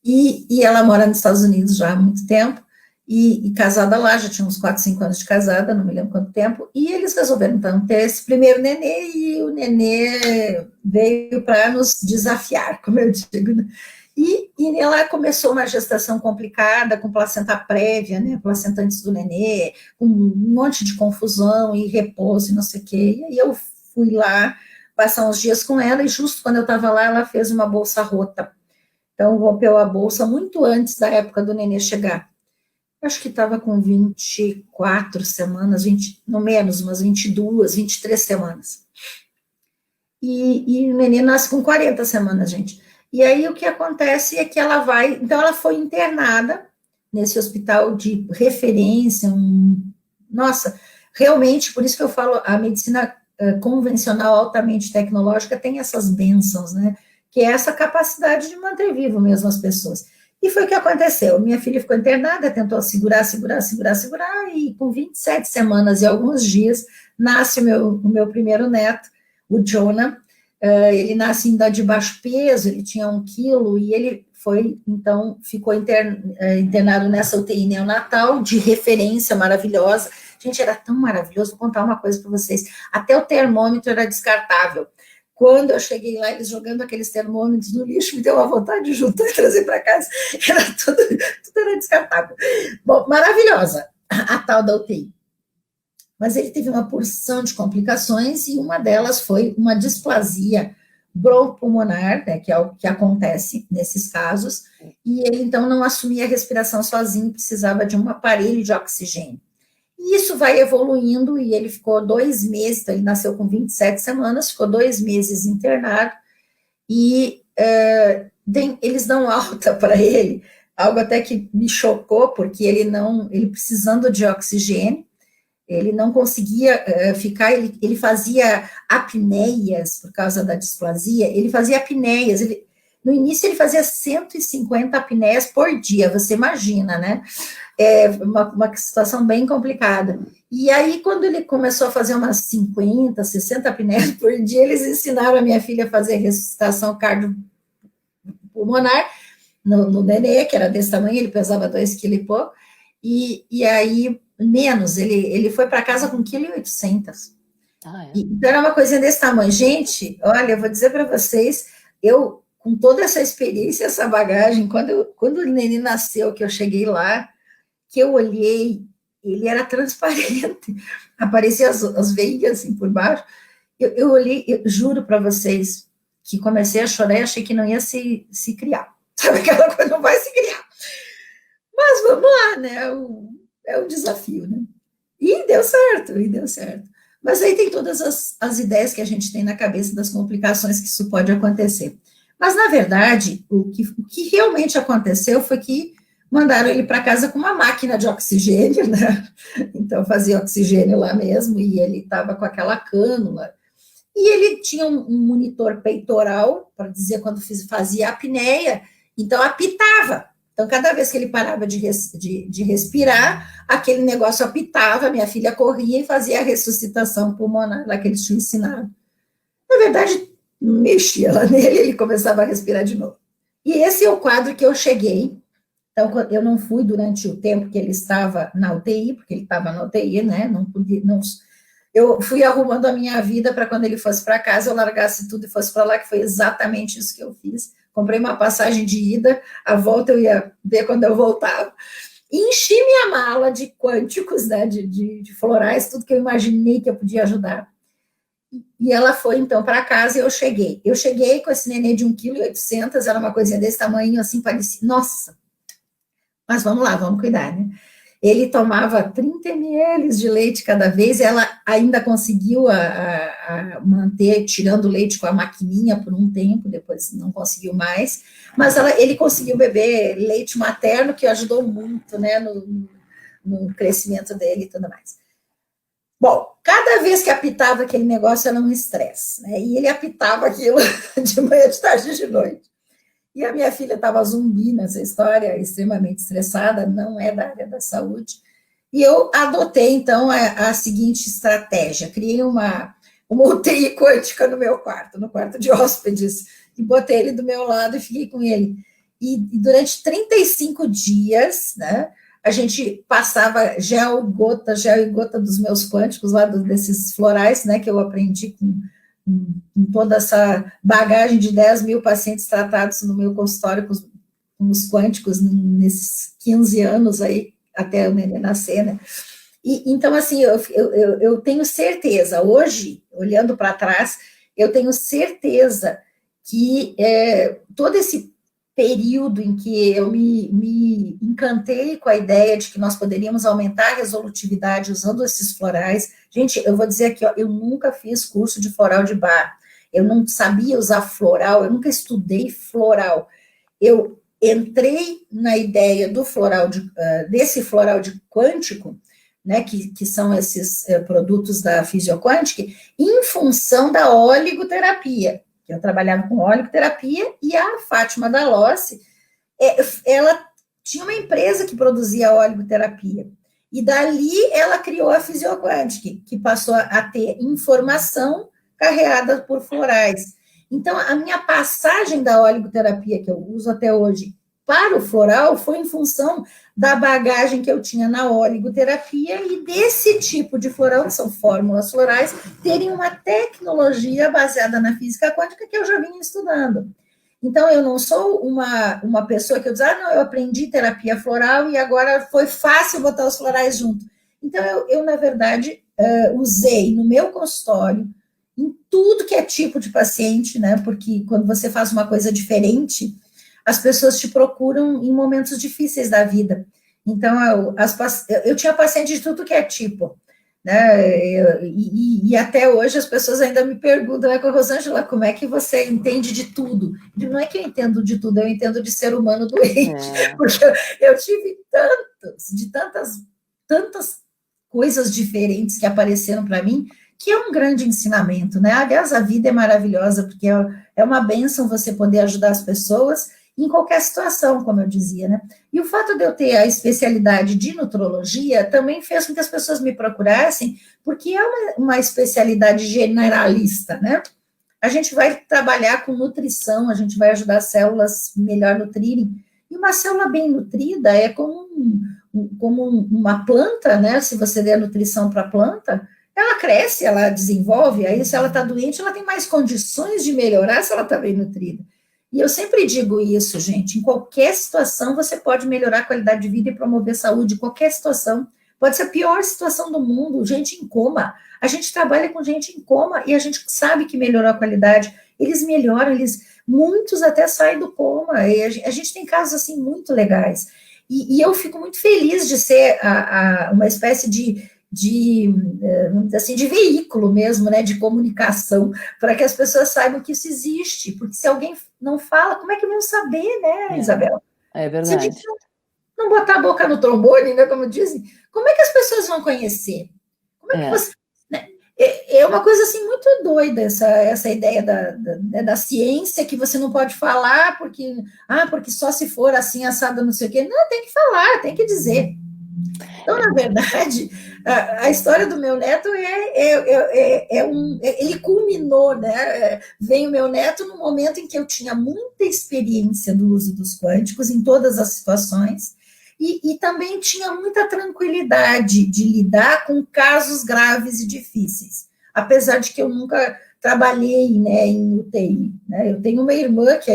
E ela mora nos Estados Unidos já há muito tempo, e casada lá, já tinha uns 4, 5 anos de casada, não me lembro quanto tempo, e eles resolveram, então, ter esse primeiro nenê, e o nenê veio para nos desafiar, como eu digo, né? E ela começou uma gestação complicada, com placenta prévia, né, placenta antes do nenê, com um monte de confusão, e repouso, e não sei o quê, e aí eu fui lá, passar uns dias com ela, e justo quando eu estava lá, ela fez uma bolsa rota. Então, rompeu a bolsa muito antes da época do nenê chegar. Acho que estava com 24 semanas, 20, no menos, umas 22, 23 semanas. E o nenê nasce com 40 semanas, gente. E aí o que acontece é que ela vai... Então, ela foi internada nesse hospital de referência. Nossa, realmente, por isso que eu falo, a medicina convencional, altamente tecnológica, tem essas bênçãos, né? Que é essa capacidade de manter vivo mesmo as pessoas. E foi o que aconteceu. Minha filha ficou internada, tentou segurar, e com 27 semanas e alguns dias, nasce o meu primeiro neto, o Jonah. Ele nasce ainda de baixo peso, ele tinha 1 quilo, e ele foi, então, ficou internado nessa UTI neonatal, de referência maravilhosa. Gente, era tão maravilhoso, vou contar uma coisa para vocês, até o termômetro era descartável. Quando eu cheguei lá, eles jogando aqueles termômetros no lixo, me deu uma vontade de juntar e trazer para casa, era tudo era descartável. Bom, maravilhosa, a tal da UTI. Mas ele teve uma porção de complicações, e uma delas foi uma displasia bronquopulmonar, né, que é o que acontece nesses casos, e ele, então, não assumia a respiração sozinho, precisava de um aparelho de oxigênio. E isso vai evoluindo, e ele ficou 2 meses, então ele nasceu com 27 semanas, ficou 2 meses internado, e eles dão alta para ele, algo até que me chocou, porque ele precisando de oxigênio, ele não conseguia ficar, ele fazia apneias por causa da displasia, ele fazia apneias, no início ele fazia 150 apneias por dia, você imagina, né? É uma situação bem complicada. E aí, quando ele começou a fazer umas 50, 60 apneias por dia, eles ensinaram a minha filha a fazer ressuscitação cardiopulmonar no nenê, que era desse tamanho, ele pesava 2,8 kg e pouco, e aí, menos, ele foi para casa com 1,8 kg. Então, era uma coisinha desse tamanho. Gente, olha, eu vou dizer para vocês, eu, com toda essa experiência, essa bagagem, quando o neném nasceu, que eu cheguei lá, que eu olhei, ele era transparente, aparecia as veias assim por baixo, eu olhei, eu juro para vocês, que comecei a chorar e achei que não ia se criar, sabe aquela coisa, não vai se criar, mas vamos lá, né, é o desafio, né, e deu certo, mas aí tem todas as ideias que a gente tem na cabeça das complicações que isso pode acontecer, mas na verdade, o que realmente aconteceu foi que mandaram ele para casa com uma máquina de oxigênio, né? Então fazia oxigênio lá mesmo, e ele estava com aquela cânula, e ele tinha um monitor peitoral, para dizer quando fazia apneia, então apitava. Então, cada vez que ele parava de respirar, aquele negócio apitava, minha filha corria e fazia a ressuscitação pulmonar, lá que eles tinham ensinado. Na verdade, mexia lá nele, ele começava a respirar de novo. E esse é o quadro que eu cheguei. Então, eu não fui durante o tempo que ele estava na UTI, porque ele estava na UTI, né? Não podia, não, eu fui arrumando a minha vida para quando ele fosse para casa, eu largasse tudo e fosse para lá, que foi exatamente isso que eu fiz. Comprei uma passagem de ida, a volta eu ia ver quando eu voltava. E enchi minha mala de quânticos, né? De florais, tudo que eu imaginei que eu podia ajudar. E ela foi, então, para casa, e eu cheguei. Eu cheguei com esse nenê de 1,8 kg, era uma coisinha desse tamanho, assim, parecia... Nossa! Mas vamos lá, vamos cuidar, né? Ele tomava 30 ml de leite cada vez, ela ainda conseguiu a manter, tirando o leite com a maquininha por um tempo, depois não conseguiu mais, mas ele conseguiu beber leite materno, que ajudou muito, né, no crescimento dele e tudo mais. Bom, cada vez que apitava aquele negócio era um estresse, né, e ele apitava aquilo de manhã, de tarde e de noite. E a minha filha estava zumbi nessa história, extremamente estressada, não é da área da saúde. E eu adotei, então, a seguinte estratégia. Criei uma UTI quântica no meu quarto, no quarto de hóspedes, e botei ele do meu lado e fiquei com ele. E durante 35 dias, né, a gente passava gel e gota dos meus quânticos, lá desses florais, né, que eu aprendi com toda essa bagagem de 10 mil pacientes tratados no meu consultório com os quânticos nesses 15 anos aí, até o neném nascer, né? E, então, assim, eu tenho certeza, hoje, olhando para trás, eu tenho certeza que todo esse período em que eu me encantei com a ideia de que nós poderíamos aumentar a resolutividade usando esses florais. Gente, eu vou dizer aqui, ó, eu nunca fiz curso de floral de bar, eu não sabia usar floral, eu nunca estudei floral. Eu entrei na ideia do floral desse floral de quântico, né, que são esses produtos da Fisioquântica, em função da oligoterapia. Eu trabalhava com oligoterapia, e a Fátima Dalossi, ela tinha uma empresa que produzia oligoterapia, e dali ela criou a Fisioquântica, que passou a ter informação carregada por florais. Então, a minha passagem da oligoterapia, que eu uso até hoje, para o floral, foi em função da bagagem que eu tinha na oligoterapia e desse tipo de floral, que são fórmulas florais, terem uma tecnologia baseada na física quântica que eu já vinha estudando. Então, eu não sou uma pessoa que eu diz, não, eu aprendi terapia floral e agora foi fácil botar os florais junto. Então, eu na verdade, usei no meu consultório, em tudo que é tipo de paciente, né? Porque quando você faz uma coisa diferente, as pessoas te procuram em momentos difíceis da vida. Então, eu tinha paciente de tudo que é tipo, né? E até hoje as pessoas ainda me perguntam, né, Rosângela, como é que você entende de tudo? E não é que eu entendo de tudo, eu entendo de ser humano doente, porque eu tive tantas coisas diferentes que apareceram para mim, que é um grande ensinamento, né? Aliás, a vida é maravilhosa, porque é uma bênção você poder ajudar as pessoas em qualquer situação, como eu dizia, né? E o fato de eu ter a especialidade de nutrologia também fez com que as pessoas me procurassem, porque é uma especialidade generalista, né? A gente vai trabalhar com nutrição, a gente vai ajudar as células melhor nutrirem, e uma célula bem nutrida é como uma planta, né? Se você der nutrição para a planta, ela cresce, ela desenvolve, aí se ela está doente, ela tem mais condições de melhorar se ela está bem nutrida. E eu sempre digo isso, gente, em qualquer situação você pode melhorar a qualidade de vida e promover saúde, qualquer situação. Pode ser a pior situação do mundo, gente em coma. A gente trabalha com gente em coma e a gente sabe que melhorou a qualidade. Eles melhoram, muitos até saem do coma. E a gente tem casos assim muito legais. E eu fico muito feliz de ser uma espécie vamos dizer assim, de veículo mesmo, né, de comunicação, para que as pessoas saibam que isso existe, porque se alguém não fala, como é que vão saber, né, Isabel? É verdade. Se a gente não botar a boca no trombone, né, como dizem, como é que as pessoas vão conhecer? Como é que você... Né? É uma coisa, assim, muito doida essa ideia da ciência, que você não pode falar, porque só se for assim, assado, não sei o quê. Não, tem que falar, tem que dizer. Então, na verdade, a história do meu neto ele culminou, né? Veio o meu neto no momento em que eu tinha muita experiência do uso dos quânticos em todas as situações e também tinha muita tranquilidade de lidar com casos graves e difíceis, apesar de que eu nunca trabalhei, né, em UTI. Né? Eu tenho uma irmã que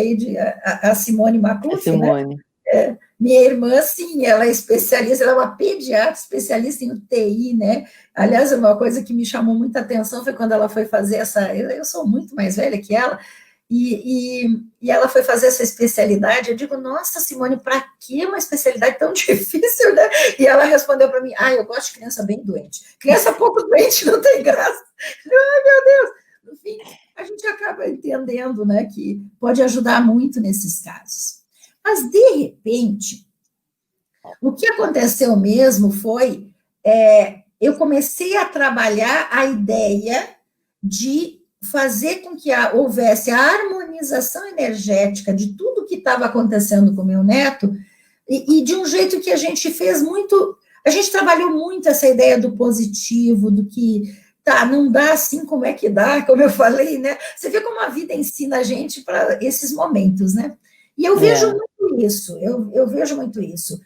a Simone Macluf, Simone. Né? Minha irmã, sim, ela é especialista, ela é uma pediatra especialista em UTI, né? Aliás, uma coisa que me chamou muita atenção foi quando ela foi fazer eu sou muito mais velha que ela, E ela foi fazer essa especialidade. Eu digo, nossa, Simone, para que uma especialidade tão difícil, né? E ela respondeu para mim, eu gosto de criança bem doente. Criança pouco doente não tem graça. Ai, meu Deus! No fim, a gente acaba entendendo, né, que pode ajudar muito nesses casos. Mas, de repente, o que aconteceu mesmo foi, eu comecei a trabalhar a ideia de fazer com que houvesse a harmonização energética de tudo que estava acontecendo com o meu neto, e de um jeito que a gente fez muito, a gente trabalhou muito essa ideia do positivo, do que, não dá assim, como é que dá, como eu falei, né? Você vê como a vida ensina a gente para esses momentos, né? E eu vejo muito isso, eu vejo muito isso.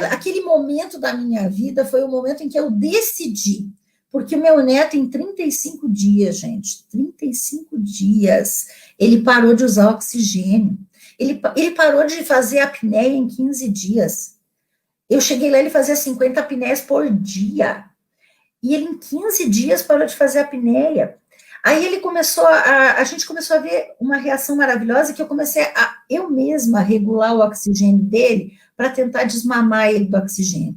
Aquele momento da minha vida foi o momento em que eu decidi, porque o meu neto, em 35 dias, gente, 35 dias, ele parou de usar oxigênio, ele parou de fazer apneia em 15 dias. Eu cheguei lá, ele fazia 50 apneias por dia, e ele, em 15 dias, parou de fazer apneia. Aí ele começou, a gente começou a ver uma reação maravilhosa, que eu comecei eu mesma regular o oxigênio dele, para tentar desmamar ele do oxigênio.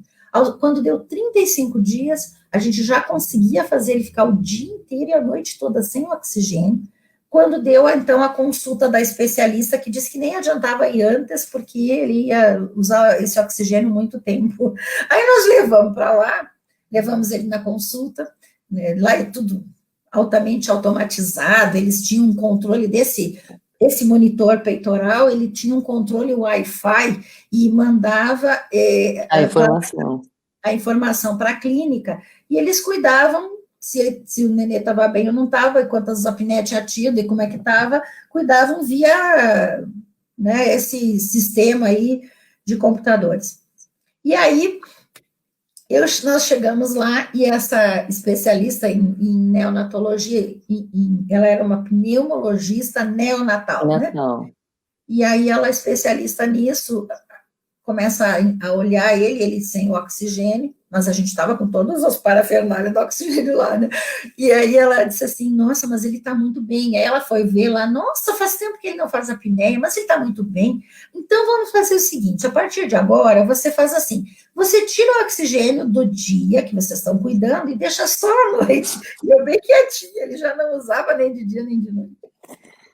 Quando deu 35 dias, a gente já conseguia fazer ele ficar o dia inteiro e a noite toda sem oxigênio. Quando deu, então, a consulta da especialista, que disse que nem adiantava ir antes, porque ele ia usar esse oxigênio muito tempo. Aí nós levamos para lá, levamos ele na consulta, né, lá é tudo altamente automatizado, eles tinham um controle esse monitor peitoral, ele tinha um controle Wi-Fi e mandava a informação para a clínica, e eles cuidavam se o nenê estava bem ou não estava, e quantas apneias tinha tido, e como é que estava, cuidavam via, né, esse sistema aí de computadores. E aí, nós chegamos lá, e essa especialista em neonatologia, ela era uma pneumologista neonatal, né? E aí ela, especialista nisso, começa a olhar ele sem o oxigênio, mas a gente estava com todos os parafernálios do oxigênio lá, né? E aí ela disse assim, nossa, mas ele está muito bem. Aí ela foi ver lá, nossa, faz tempo que ele não faz apneia, mas ele está muito bem. Então vamos fazer o seguinte, a partir de agora, você faz assim, você tira o oxigênio do dia que vocês estão cuidando e deixa só à noite. E eu bem quietinha, ele já não usava nem de dia nem de noite.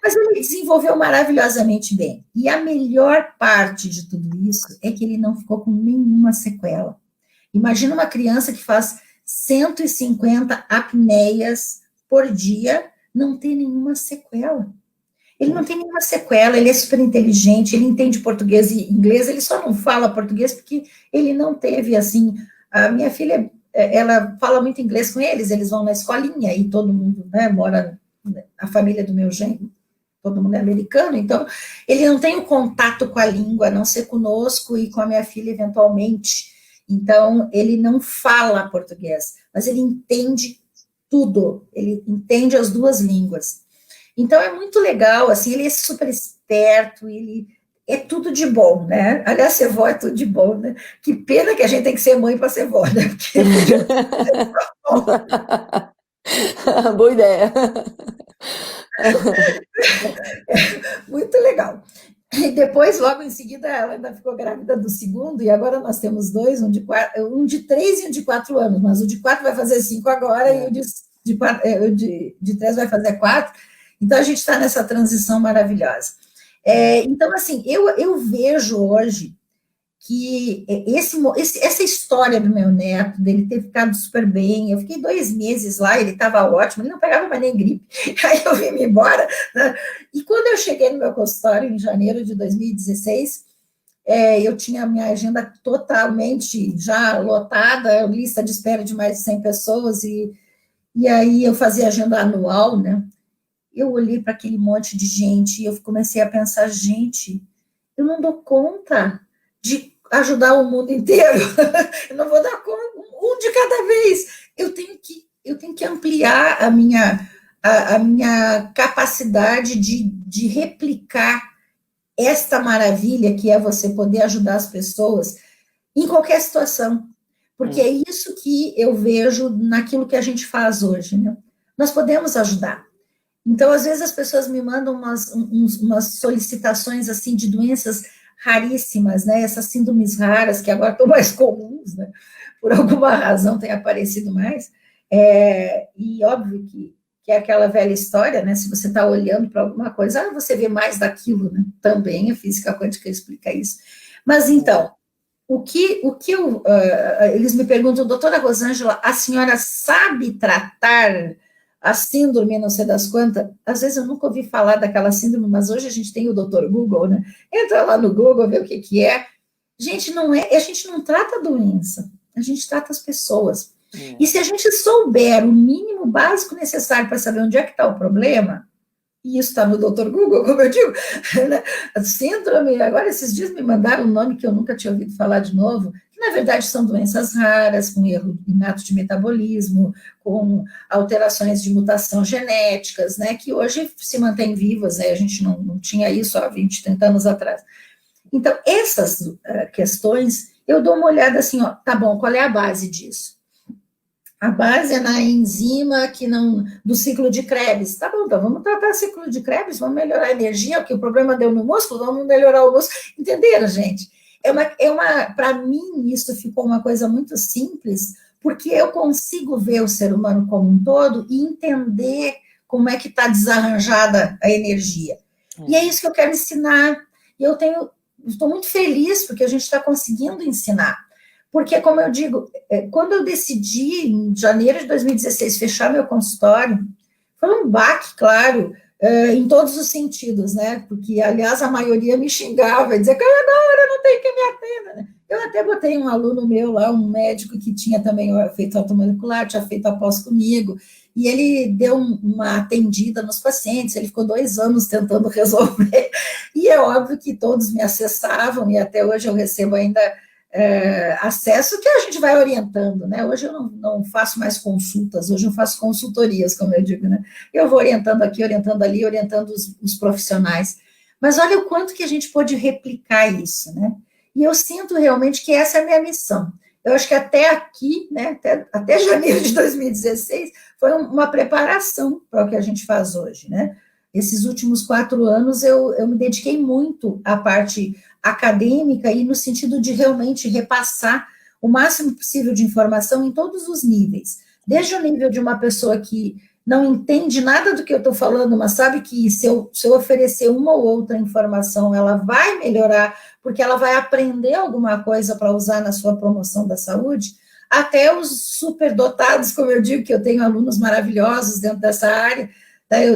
Mas ele desenvolveu maravilhosamente bem. E a melhor parte de tudo isso é que ele não ficou com nenhuma sequela. Imagina uma criança que faz 150 apneias por dia, não tem nenhuma sequela. Ele não tem nenhuma sequela, ele é super inteligente, ele entende português e inglês, ele só não fala português porque ele não teve, assim... A minha filha, ela fala muito inglês com eles vão na escolinha, e todo mundo, né, mora... A família do meu genro, todo mundo é americano, então ele não tem o contato com a língua, a não ser conosco e com a minha filha eventualmente. Então, ele não fala português, mas ele entende tudo, ele entende as duas línguas. Então, é muito legal, assim, ele é super esperto, ele é tudo de bom, né? Aliás, ser vó é tudo de bom, né? Que pena que a gente tem que ser mãe para ser vó, né? Porque... Boa ideia. Muito legal. E depois, logo em seguida, ela ainda ficou grávida do segundo, e agora nós temos dois, um de 3 e um de 4 anos, mas o de 4 vai fazer 5 agora, e o de 3 vai fazer 4, então a gente está nessa transição maravilhosa. Então, assim, eu vejo hoje que essa história do meu neto, dele ter ficado super bem, eu fiquei 2 meses lá, ele estava ótimo, ele não pegava mais nem gripe, aí eu vim embora, né? E quando eu cheguei no meu consultório, em janeiro de 2016, eu tinha a minha agenda totalmente já lotada, lista de espera de mais de 100 pessoas, e aí eu fazia agenda anual, né? Eu olhei para aquele monte de gente, e eu comecei a pensar, gente, eu não dou conta de ajudar o mundo inteiro, eu não vou dar conta, um de cada vez, eu tenho que ampliar a minha capacidade de replicar esta maravilha que é você poder ajudar as pessoas em qualquer situação, porque é isso que eu vejo naquilo que a gente faz hoje, né? Nós podemos ajudar. Então, às vezes, as pessoas me mandam umas solicitações, assim, de doenças raríssimas, né? Essas síndromes raras, que agora estão mais comuns, né? Por alguma razão tem aparecido mais. E óbvio que é aquela velha história, né? Se você está olhando para alguma coisa, você vê mais daquilo, né? Também a física quântica explica isso. Mas então, eles me perguntam, doutora Rosângela, a senhora sabe tratar a síndrome, não sei das quantas? Às vezes eu nunca ouvi falar daquela síndrome, mas hoje a gente tem o doutor Google, né? Entra lá no Google, vê o que é. Gente, a gente não trata a doença, a gente trata as pessoas. E se a gente souber o mínimo básico necessário para saber onde é que está o problema, e isso está no Dr. Google, como eu digo, né? Síndrome, agora esses dias me mandaram um nome que eu nunca tinha ouvido falar de novo, que na verdade são doenças raras, com erro inato de metabolismo, com alterações de mutação genéticas, né, que hoje se mantêm vivas, né, a gente não tinha isso há 20, 30 anos atrás. Então, essas questões, eu dou uma olhada assim, ó, tá bom, qual é a base disso? A base é na enzima que não, do ciclo de Krebs. Tá bom, então vamos tratar o ciclo de Krebs, vamos melhorar a energia, porque o problema deu no músculo, vamos melhorar o músculo. Entenderam, gente? Para mim, isso ficou uma coisa muito simples, porque eu consigo ver o ser humano como um todo e entender como é que está desarranjada a energia. E é isso que eu quero ensinar. E estou muito feliz porque a gente está conseguindo ensinar. Porque, como eu digo, quando eu decidi, em janeiro de 2016, fechar meu consultório, foi um baque, claro, em todos os sentidos, né? Porque, aliás, a maioria me xingava, dizia que eu não tenho que me atenda, né? Eu até botei um aluno meu lá, um médico que tinha também feito automolecular, tinha feito após comigo, e ele deu uma atendida nos pacientes, ele ficou 2 anos tentando resolver, e é óbvio que todos me acessavam, e até hoje eu recebo ainda acesso que a gente vai orientando, né? Hoje eu não faço mais consultas, hoje eu faço consultorias, como eu digo, né? Eu vou orientando aqui, orientando ali, orientando os profissionais. Mas olha o quanto que a gente pode replicar isso, né? E eu sinto realmente que essa é a minha missão. Eu acho que até aqui, né, até janeiro de 2016, foi uma preparação para o que a gente faz hoje, né? Esses últimos 4 anos eu me dediquei muito à parte acadêmica e no sentido de realmente repassar o máximo possível de informação em todos os níveis. Desde o nível de uma pessoa que não entende nada do que eu estou falando, mas sabe que se eu oferecer uma ou outra informação, ela vai melhorar, porque ela vai aprender alguma coisa para usar na sua promoção da saúde, até os superdotados, como eu digo, que eu tenho alunos maravilhosos dentro dessa área.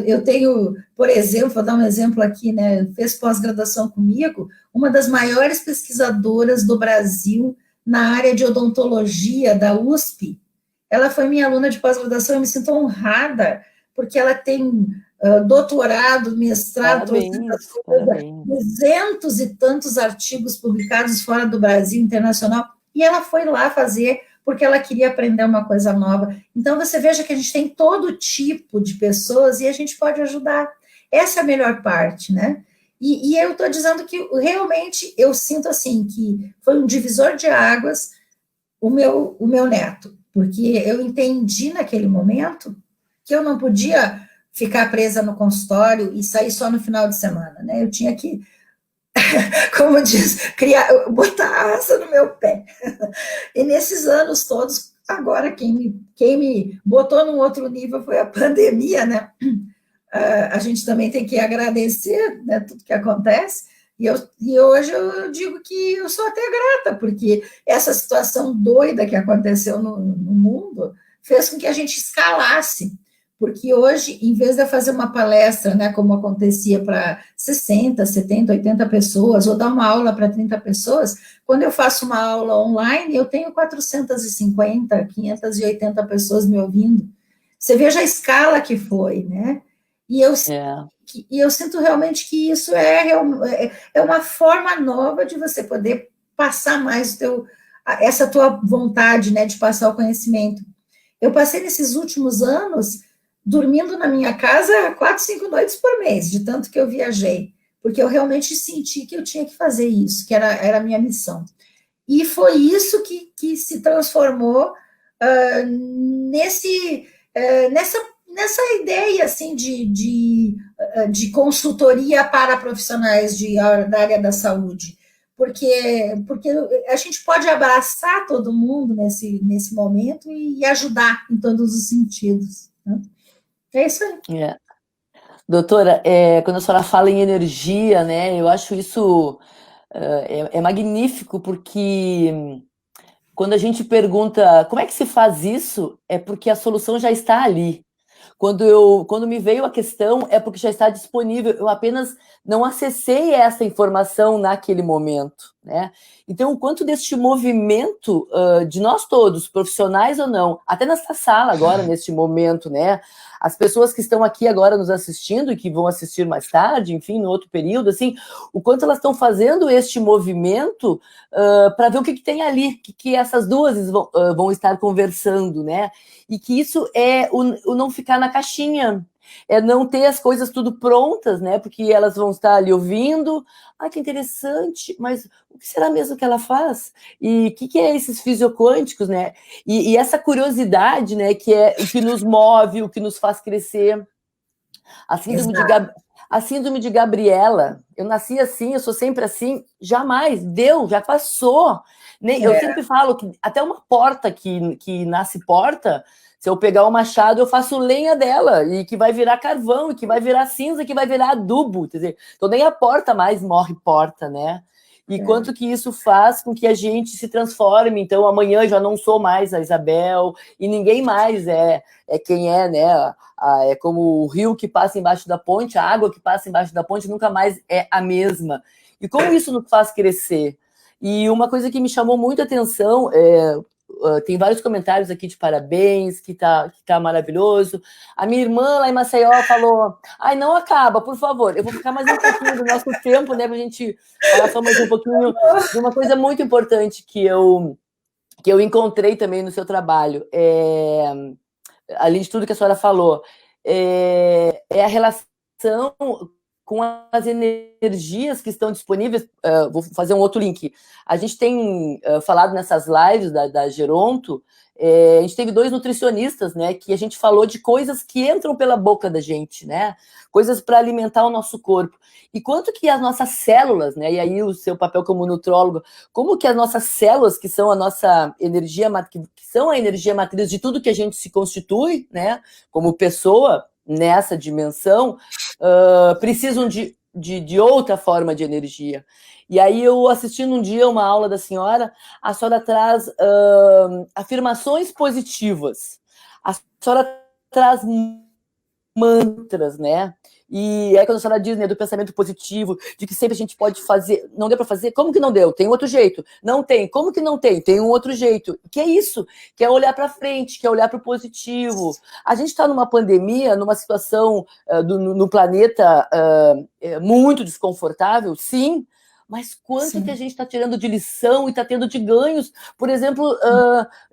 Eu tenho, por exemplo, vou dar um exemplo aqui, né, fez pós-graduação comigo, uma das maiores pesquisadoras do Brasil na área de odontologia da USP. Ela foi minha aluna de pós-graduação, eu me sinto honrada, porque ela tem doutorado, mestrado, parabéns. 200 e tantos artigos publicados fora do Brasil, internacional, e ela foi lá fazer porque ela queria aprender uma coisa nova. Então, você veja que a gente tem todo tipo de pessoas e a gente pode ajudar. Essa é a melhor parte, né? E eu estou dizendo que realmente eu sinto assim que foi um divisor de águas o meu neto, porque eu entendi naquele momento que eu não podia ficar presa no consultório e sair só no final de semana, né? Eu tinha que, como diz, botar a asa no meu pé. E nesses anos todos, agora quem me botou num outro nível foi a pandemia, né? A gente também tem que agradecer, né, tudo que acontece, e hoje eu digo que eu sou até grata, porque essa situação doida que aconteceu no mundo fez com que a gente escalasse, porque hoje, em vez de eu fazer uma palestra, né, como acontecia para 60, 70, 80 pessoas, ou dar uma aula para 30 pessoas, quando eu faço uma aula online, eu tenho 450, 580 pessoas me ouvindo. Você veja a escala que foi, né? E eu sinto realmente que isso é uma forma nova de você poder passar mais essa tua vontade, né, de passar o conhecimento. Eu passei nesses últimos anos dormindo na minha casa 4, 5 noites por mês, de tanto que eu viajei, porque eu realmente senti que eu tinha que fazer isso, que era a minha missão. E foi isso que se transformou nessa nessa ideia assim de consultoria para profissionais da área da saúde, porque a gente pode abraçar todo mundo nesse momento e ajudar em todos os sentidos. Né? É isso aí. É. Doutora, quando a senhora fala em energia, né, eu acho isso magnífico, porque quando a gente pergunta como é que se faz isso, é porque a solução já está ali. Quando me veio a questão, é porque já está disponível. Eu apenas não acessei essa informação naquele momento, né? Então, o quanto deste movimento de nós todos, profissionais ou não, até nessa sala agora, neste momento, né? As pessoas que estão aqui agora nos assistindo e que vão assistir mais tarde, enfim, no outro período, assim, o quanto elas estão fazendo este movimento para ver o que tem ali, que essas duas vão estar conversando, né? E que isso é o não ficar na caixinha, é não ter as coisas tudo prontas, né? Porque elas vão estar ali ouvindo, que interessante, mas o que será mesmo que ela faz? E o que é esses fisioquânticos, né? E essa curiosidade, né? Que é o que nos move, o que nos faz crescer. A síndrome de Gabriela, eu nasci assim, eu sou sempre assim, jamais, deu, já passou. Eu sempre falo que até uma porta que nasce porta, se eu pegar o machado, eu faço lenha dela, e que vai virar carvão, e que vai virar cinza, que vai virar adubo. Quer dizer, então nem a porta mais morre porta, né? E quanto que isso faz com que a gente se transforme. Então, amanhã já não sou mais a Isabel, e ninguém mais é quem é, né? É como o rio que passa embaixo da ponte, a água que passa embaixo da ponte nunca mais é a mesma. E como isso nos faz crescer? E uma coisa que me chamou muito a atenção tem vários comentários aqui de parabéns, que tá maravilhoso. A minha irmã lá em Maceió falou: não acaba, por favor. Eu vou ficar mais um pouquinho do nosso tempo, né, pra gente falar só mais um pouquinho de uma coisa muito importante que eu encontrei também no seu trabalho. Além de tudo que a senhora falou, é a relação com as energias que estão disponíveis. Vou fazer um outro link. A gente tem falado nessas lives da Geronto, a gente teve 2 nutricionistas, né, que a gente falou de coisas que entram pela boca da gente, né, coisas para alimentar o nosso corpo. E quanto que as nossas células, né, e aí o seu papel como nutrólogo, como que as nossas células, que são a nossa energia, que são a energia matriz de tudo que a gente se constitui, né, como pessoa, nessa dimensão, precisam de outra forma de energia. E aí eu assistindo um dia uma aula da senhora, a senhora traz afirmações positivas, a senhora traz mantras, né? E aí quando a senhora diz, né, do pensamento positivo, de que sempre a gente pode fazer, não deu para fazer, como que não deu? Tem outro jeito. Não tem, como que não tem? Tem um outro jeito. Que é isso, que é olhar para frente, que é olhar para o positivo. A gente está numa pandemia, numa situação no planeta muito desconfortável, sim, mas quanto que a gente está tirando de lição e está tendo de ganhos, por exemplo,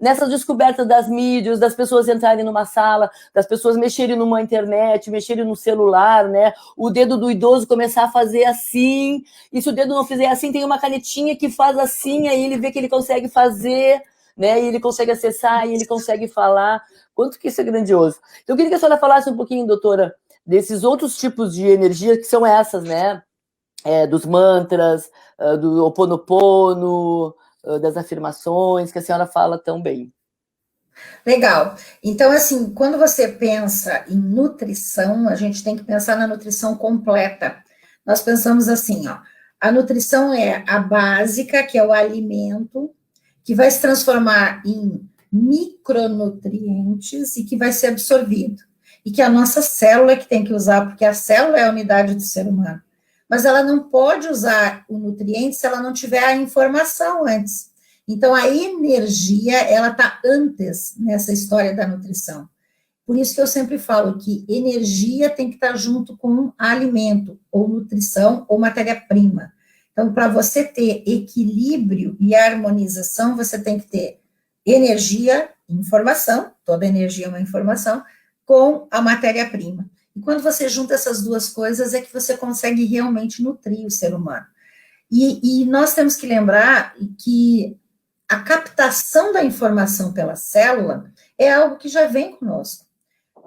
nessas descobertas das mídias, das pessoas entrarem numa sala, das pessoas mexerem numa internet, mexerem no celular, né? O dedo do idoso começar a fazer assim, e se o dedo não fizer assim, tem uma canetinha que faz assim, aí ele vê que ele consegue fazer, né? E ele consegue acessar, e ele consegue falar. Quanto que isso é grandioso. Então, eu queria que a senhora falasse um pouquinho, doutora, desses outros tipos de energia que são essas, né? Dos mantras, do Ho Oponopono, das afirmações que a senhora fala tão bem. Legal. Então, assim, quando você pensa em nutrição, a gente tem que pensar na nutrição completa. Nós pensamos assim, ó, a nutrição é a básica, que é o alimento, que vai se transformar em micronutrientes e que vai ser absorvido. E que a nossa célula é que tem que usar, porque a célula é a unidade do ser humano. Mas ela não pode usar o nutriente se ela não tiver a informação antes. Então, a energia, ela está antes nessa história da nutrição. Por isso que eu sempre falo que energia tem que estar junto com alimento, ou nutrição, ou matéria-prima. Então, para você ter equilíbrio e harmonização, você tem que ter energia, informação, toda energia é uma informação, com a matéria-prima. E quando você junta essas duas coisas, é que você consegue realmente nutrir o ser humano. E nós temos que lembrar que a captação da informação pela célula é algo que já vem conosco.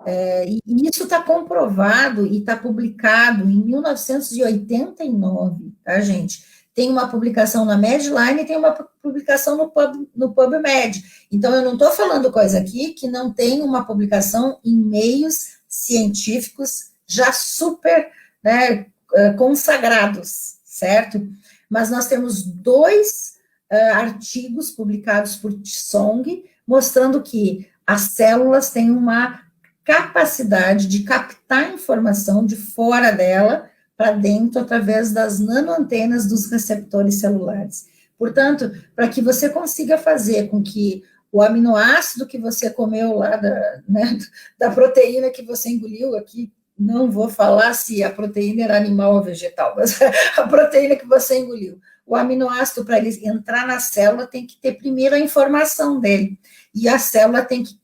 E isso está comprovado e está publicado em 1989, tá, gente? Tem uma publicação na Medline e tem uma publicação no PubMed. Então, eu não estou falando coisa aqui que não tem uma publicação em meios científicos já super, né, consagrados, certo? Mas nós temos 2 artigos publicados por Tsong mostrando que as células têm uma capacidade de captar informação de fora dela para dentro através das nanoantenas dos receptores celulares. Portanto, para que você consiga fazer com que o aminoácido que você comeu lá, da proteína que você engoliu aqui, não vou falar se a proteína era animal ou vegetal, mas a proteína que você engoliu, o aminoácido, para ele entrar na célula, tem que ter primeiro a informação dele, e a célula tem que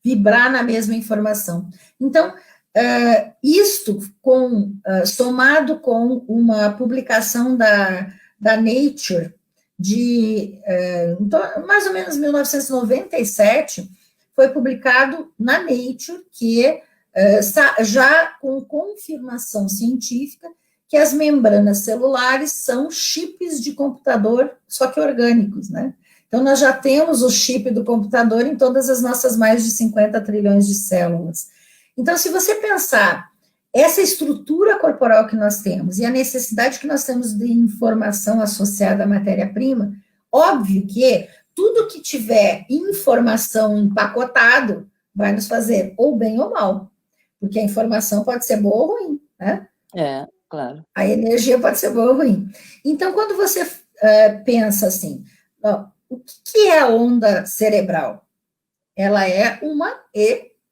vibrar na mesma informação. Então, isto somado com uma publicação da Nature, então, mais ou menos 1997, foi publicado na Nature, que já com confirmação científica, que as membranas celulares são chips de computador, só que orgânicos, né? Então, nós já temos o chip do computador em todas as nossas mais de 50 trilhões de células. Então, se você pensar essa estrutura corporal que nós temos e a necessidade que nós temos de informação associada à matéria-prima, óbvio que tudo que tiver informação empacotado vai nos fazer ou bem ou mal, porque a informação pode ser boa ou ruim, né? Claro. A energia pode ser boa ou ruim. Então, quando você pensa assim, o que é a onda cerebral? Ela é uma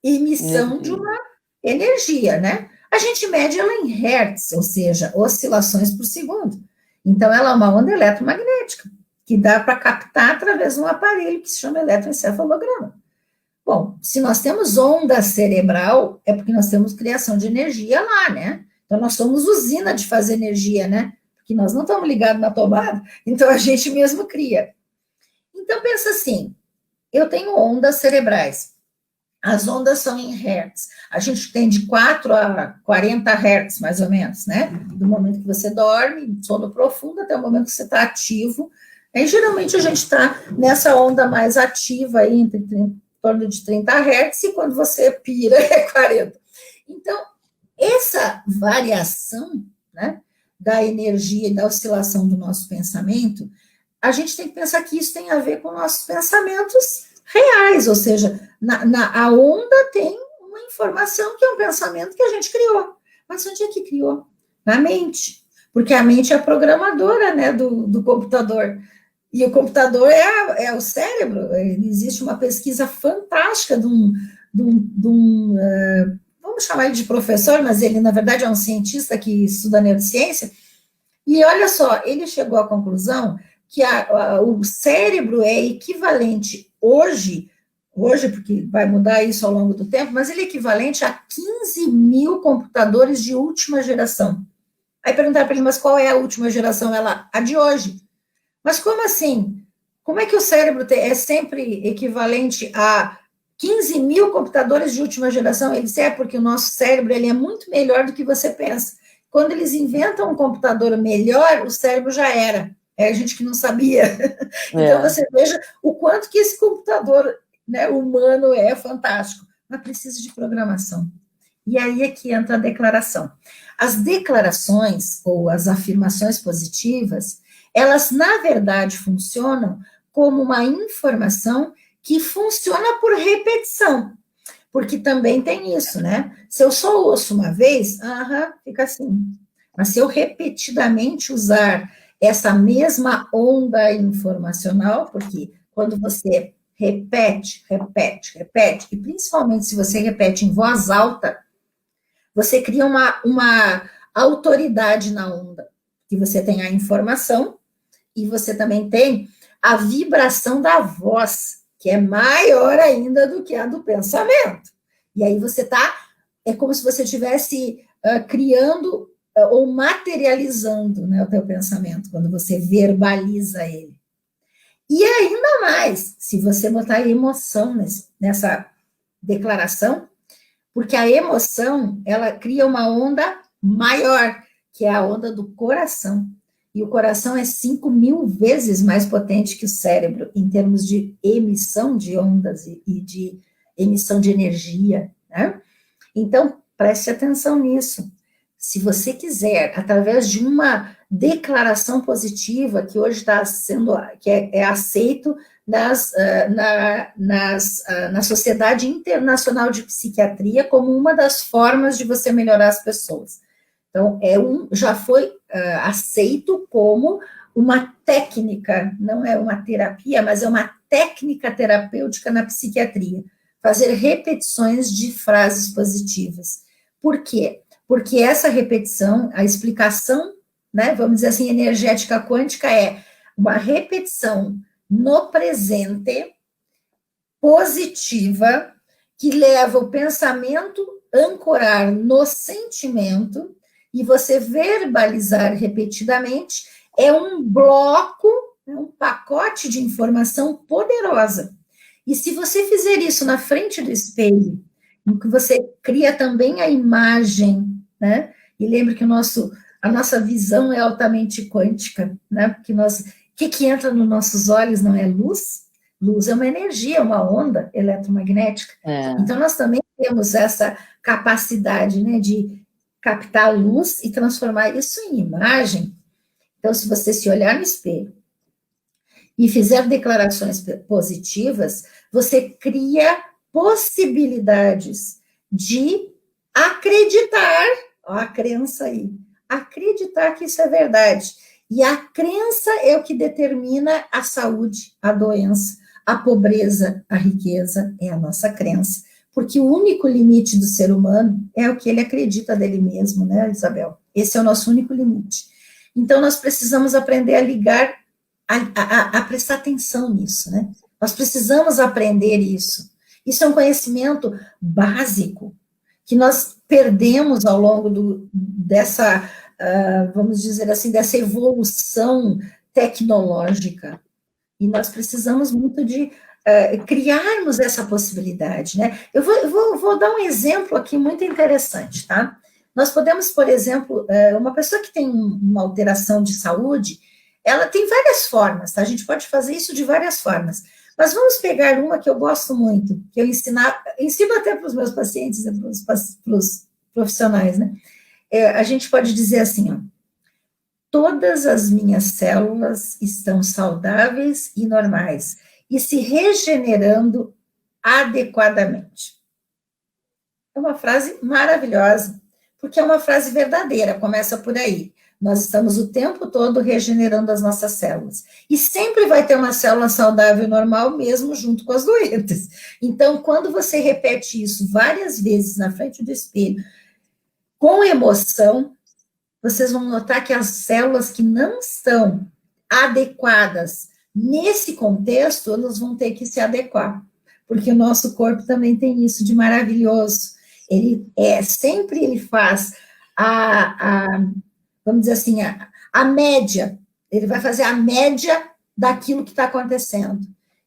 emissão de uma energia, né? A gente mede ela em hertz, ou seja, oscilações por segundo. Então, ela é uma onda eletromagnética, que dá para captar através de um aparelho que se chama eletroencefalograma. Bom, se nós temos onda cerebral, é porque nós temos criação de energia lá, né? Então, nós somos usina de fazer energia, né? Porque nós não estamos ligados na tomada, então a gente mesmo cria. Então, pensa assim, eu tenho ondas cerebrais. As ondas são em hertz. A gente tem de 4 a 40 hertz, mais ou menos, né? Do momento que você dorme, sono profundo, até o momento que você está ativo. Aí, geralmente, a gente está nessa onda mais ativa, aí, em torno de 30 hertz, e quando você pira, é 40. Então, essa variação, né, da energia e da oscilação do nosso pensamento, a gente tem que pensar que isso tem a ver com nossos pensamentos reais, ou seja, a onda tem uma informação que é um pensamento que a gente criou. Mas onde é que criou? Na mente. Porque a mente é a programadora, né, do computador. E o computador é o cérebro. Existe uma pesquisa fantástica de um vamos chamar ele de professor, mas ele, na verdade, é um cientista que estuda neurociência. E olha só, ele chegou à conclusão que o cérebro é equivalente hoje, porque vai mudar isso ao longo do tempo, mas ele é equivalente a 15 mil computadores de última geração. Aí perguntaram para ele, mas qual é a última geração? A de hoje. Mas como assim? Como é que o cérebro é sempre equivalente a 15 mil computadores de última geração? Ele disse, porque o nosso cérebro ele é muito melhor do que você pensa. Quando eles inventam um computador melhor, o cérebro já era. É a gente que não sabia. Então, você veja o quanto que esse computador, né, humano é fantástico. Mas precisa de programação. E aí é que entra a declaração. As declarações, ou as afirmações positivas, elas, na verdade, funcionam como uma informação que funciona por repetição. Porque também tem isso, né? Se eu só ouço uma vez, fica assim. Mas se eu repetidamente usar essa mesma onda informacional, porque quando você repete, e principalmente se você repete em voz alta, você cria uma autoridade na onda, que você tem a informação e você também tem a vibração da voz, que é maior ainda do que a do pensamento. E aí é como se você estivesse criando ou materializando, né, o teu pensamento, quando você verbaliza ele. E ainda mais, se você botar emoção nessa declaração, Porque a emoção, ela cria uma onda maior, que é a onda do coração. E o coração é 5.000 vezes mais potente que o cérebro, em termos de emissão de ondas e de emissão de energia, né? Então, preste atenção nisso. Se você quiser, através de uma declaração positiva, que hoje está sendo, que é aceito na Sociedade Internacional de Psiquiatria como uma das formas de você melhorar as pessoas. Então, já foi aceito como uma técnica, não é uma terapia, mas é uma técnica terapêutica na psiquiatria. Fazer repetições de frases positivas. Por quê? Porque essa repetição, a explicação, né, vamos dizer assim, energética quântica é uma repetição no presente positiva que leva o pensamento a ancorar no sentimento e você verbalizar repetidamente é um bloco, um pacote de informação poderosa. E se você fizer isso na frente do espelho, em que você cria também a imagem, né? E lembre que a nossa visão é altamente quântica, né? Porque o que entra nos nossos olhos não é luz? Luz é uma energia, uma onda eletromagnética. Então, nós também temos essa capacidade, né, de captar a luz e transformar isso em imagem. Então, se você se olhar no espelho e fizer declarações positivas, você cria possibilidades de acreditar, ó, a crença aí, acreditar que isso é verdade. E a crença é o que determina a saúde, a doença, a pobreza, a riqueza, é a nossa crença. Porque o único limite do ser humano é o que ele acredita dele mesmo, né, Isabel? Esse é o nosso único limite. Então, nós precisamos aprender a ligar, a prestar atenção nisso, né? Nós precisamos aprender isso. Isso é um conhecimento básico que nós perdemos ao longo dessa, vamos dizer assim, dessa evolução tecnológica. E nós precisamos muito de criarmos essa possibilidade, né? Eu vou dar um exemplo aqui muito interessante, tá? Nós podemos, por exemplo, uma pessoa que tem uma alteração de saúde, ela tem várias formas, tá? A gente pode fazer isso de várias formas. Mas vamos pegar uma que eu gosto muito, que eu ensino até para os meus pacientes e para os profissionais, né? A gente pode dizer assim, ó, todas as minhas células estão saudáveis e normais e se regenerando adequadamente. É uma frase maravilhosa, porque é uma frase verdadeira, começa por aí. Nós estamos o tempo todo regenerando as nossas células. E sempre vai ter uma célula saudável e normal, mesmo junto com as doentes. Então, quando você repete isso várias vezes na frente do espelho, com emoção, vocês vão notar que as células que não estão adequadas nesse contexto, elas vão ter que se adequar. Porque o nosso corpo também tem isso de maravilhoso. Sempre ele faz vamos dizer assim, a média, ele vai fazer a média daquilo que está acontecendo.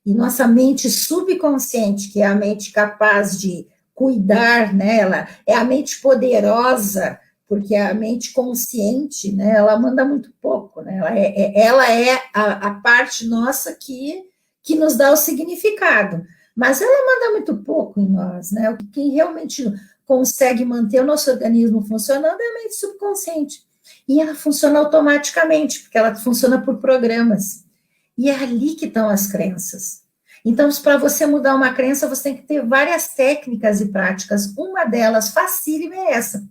E nossa mente subconsciente, que é a mente capaz de cuidar, né, ela é a mente poderosa, porque a mente consciente, né, ela manda muito pouco, né, ela é a parte nossa que nos dá o significado, mas ela manda muito pouco em nós, né, quem realmente consegue manter o nosso organismo funcionando é a mente subconsciente. E ela funciona automaticamente, porque ela funciona por programas. E é ali que estão as crenças. Então, para você mudar uma crença, você tem que ter várias técnicas e práticas. Uma delas, facílima, é essa.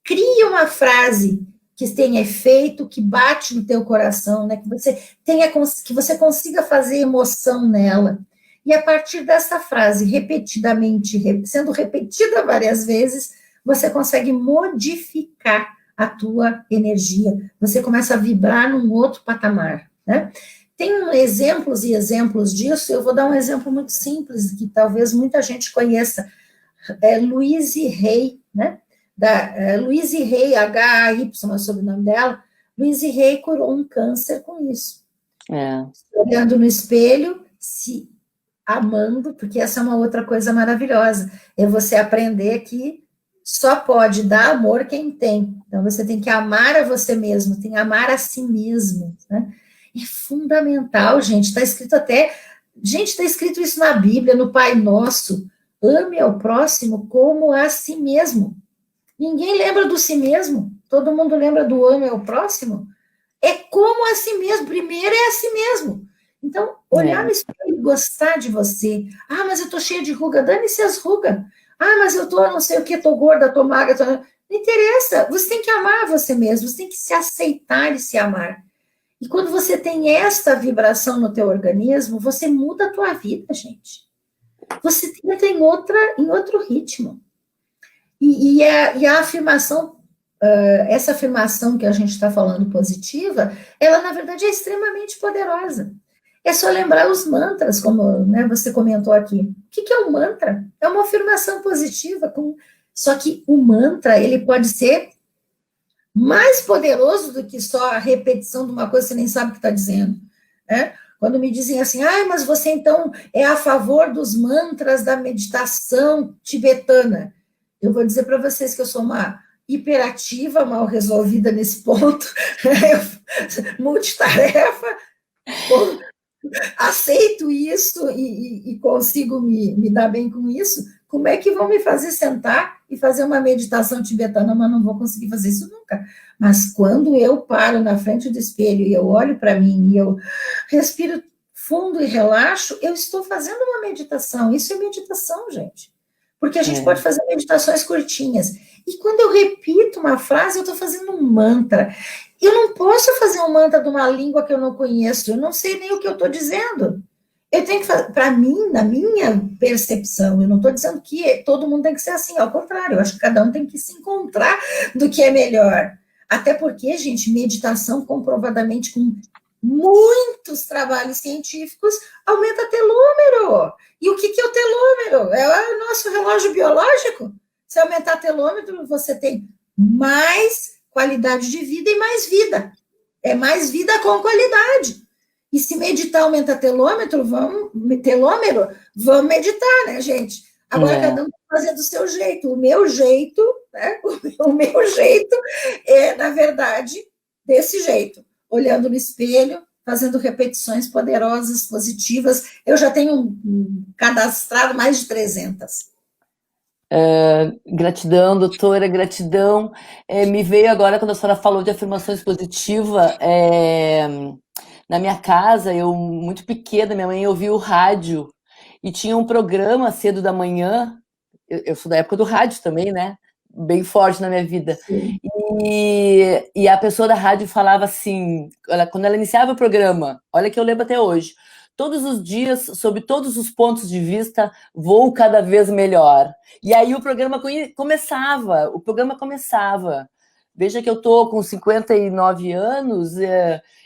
Crie uma frase que tenha efeito, que bate no teu coração, né? Que você consiga fazer emoção nela. E a partir dessa frase, repetidamente, sendo repetida várias vezes, você consegue modificar a tua energia, você começa a vibrar num outro patamar, né? Tem exemplos e exemplos disso, eu vou dar um exemplo muito simples, que talvez muita gente conheça, Louise Hay, né? Louise Hay, H-A-Y, é o sobrenome dela. Louise Hay curou um câncer com isso. Olhando no espelho, se amando, porque essa é uma outra coisa maravilhosa, é você aprender que só pode dar amor quem tem. Então, você tem que amar a você mesmo, tem que amar a si mesmo, né? É fundamental, gente, está escrito até... Gente, está escrito isso na Bíblia, no Pai Nosso, ame ao próximo como a si mesmo. Ninguém lembra do si mesmo, todo mundo lembra do ame ao próximo. É como a si mesmo, primeiro é a si mesmo. Então, olhar no espelho e gostar de você. Ah, mas eu tô cheia de ruga, dane-se as rugas. Ah, mas eu tô não sei o que, tô gorda, tô magra, tô... Não interessa, você tem que amar você mesmo, você tem que se aceitar e se amar. E quando você tem esta vibração no teu organismo, você muda a tua vida, gente. Você entra em outro ritmo. E a afirmação, essa afirmação que a gente está falando positiva, ela, na verdade, é extremamente poderosa. É só lembrar os mantras, como, né, você comentou aqui. O que é um mantra? É uma afirmação positiva, só que o mantra, ele pode ser mais poderoso do que só a repetição de uma coisa que você nem sabe o que está dizendo, né? Quando me dizem assim, mas você então é a favor dos mantras da meditação tibetana. Eu vou dizer para vocês que eu sou uma hiperativa, mal resolvida nesse ponto, multitarefa, aceito isso e consigo me dar bem com isso. Como é que vão me fazer sentar e fazer uma meditação tibetana, mas não vou conseguir fazer isso nunca. Mas quando eu paro na frente do espelho e eu olho para mim e eu respiro fundo e relaxo, eu estou fazendo uma meditação. Isso é meditação, gente. Porque a gente pode fazer meditações curtinhas. E quando eu repito uma frase, eu estou fazendo um mantra. Eu não posso fazer um mantra de uma língua que eu não conheço, eu não sei nem o que eu estou dizendo. Eu tenho que fazer, para mim, na minha percepção, eu não estou dizendo que todo mundo tem que ser assim, ao contrário, eu acho que cada um tem que se encontrar do que é melhor. Até porque, gente, meditação comprovadamente com muitos trabalhos científicos aumenta telômero. E o que é o telômero? É o nosso relógio biológico. Se aumentar telômero, você tem mais qualidade de vida e mais vida. É mais vida com qualidade. E se meditar aumenta telômero, vamos meditar, né, gente? Agora cada um fazer do seu jeito. O meu jeito, né? O meu jeito é, na verdade, desse jeito. Olhando no espelho, fazendo repetições poderosas, positivas. Eu já tenho cadastrado mais de 300. Gratidão, doutora, gratidão. Me veio agora, quando a senhora falou de afirmações positivas, na minha casa, eu muito pequena, minha mãe ouvia o rádio e tinha um programa cedo da manhã, eu sou da época do rádio também, né? Bem forte na minha vida. E a pessoa da rádio falava assim, quando ela iniciava o programa, olha que eu lembro até hoje, todos os dias, sob todos os pontos de vista, vou cada vez melhor. E aí o programa começava. Veja que eu estou com 59 anos,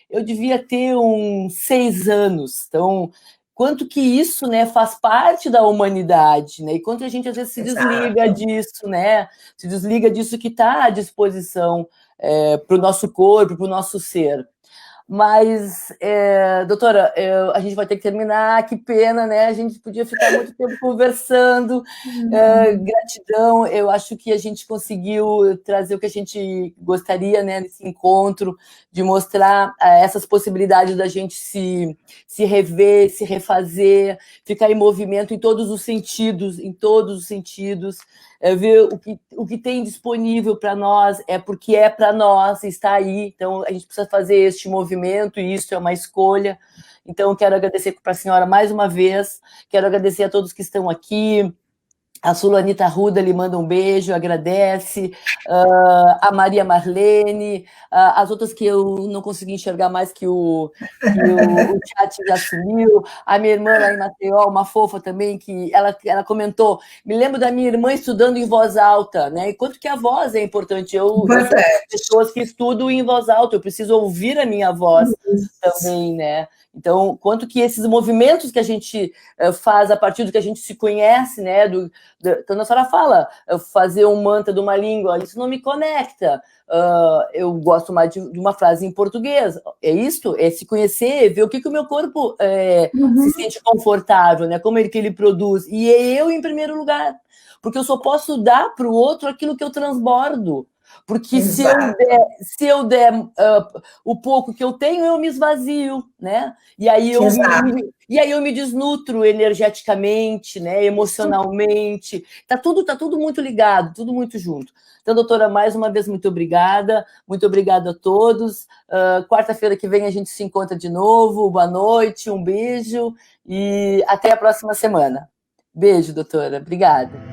eu devia ter uns 6 anos. Então, quanto que isso, né, faz parte da humanidade, né? E quanto a gente às vezes se desliga disso, né? Se desliga disso que está à disposição para o nosso corpo, para o nosso ser. Mas, doutora, a gente vai ter que terminar, que pena, né? A gente podia ficar muito tempo conversando. Gratidão, eu acho que a gente conseguiu trazer o que a gente gostaria, né, nesse encontro, de mostrar essas possibilidades da gente se rever, se refazer, ficar em movimento em todos os sentidos, ver o que tem disponível para nós, porque é para nós, está aí, então a gente precisa fazer este movimento, e isso é uma escolha. Então, quero agradecer para a senhora mais uma vez, quero agradecer a todos que estão aqui. A Sulanita Arruda lhe manda um beijo, agradece, a Maria Marlene, as outras que eu não consegui enxergar mais, que o chat já sumiu, a minha irmã lá em Maceió, uma fofa também, que ela comentou, me lembro da minha irmã estudando em voz alta, né? E quanto que a voz é importante, eu sou das pessoas que estudam em voz alta, eu preciso ouvir a minha voz também, né? Então, quanto que esses movimentos que a gente faz a partir do que a gente se conhece, né, Quando a senhora fala fazer um mantra de uma língua, isso não me conecta. Eu gosto mais de uma frase em português. É isso? É se conhecer, ver o que o meu corpo se sente confortável, né? Como que ele produz. E é eu em primeiro lugar. Porque eu só posso dar para o outro aquilo que eu transbordo. Porque se eu der o pouco que eu tenho, eu me esvazio, né? E aí eu me desnutro energeticamente, né? Emocionalmente. Tá tudo muito ligado, tudo muito junto. Então, doutora, mais uma vez, muito obrigada a todos. Quarta-feira que vem a gente se encontra de novo. Boa noite, um beijo e até a próxima semana. Beijo, doutora. Obrigada.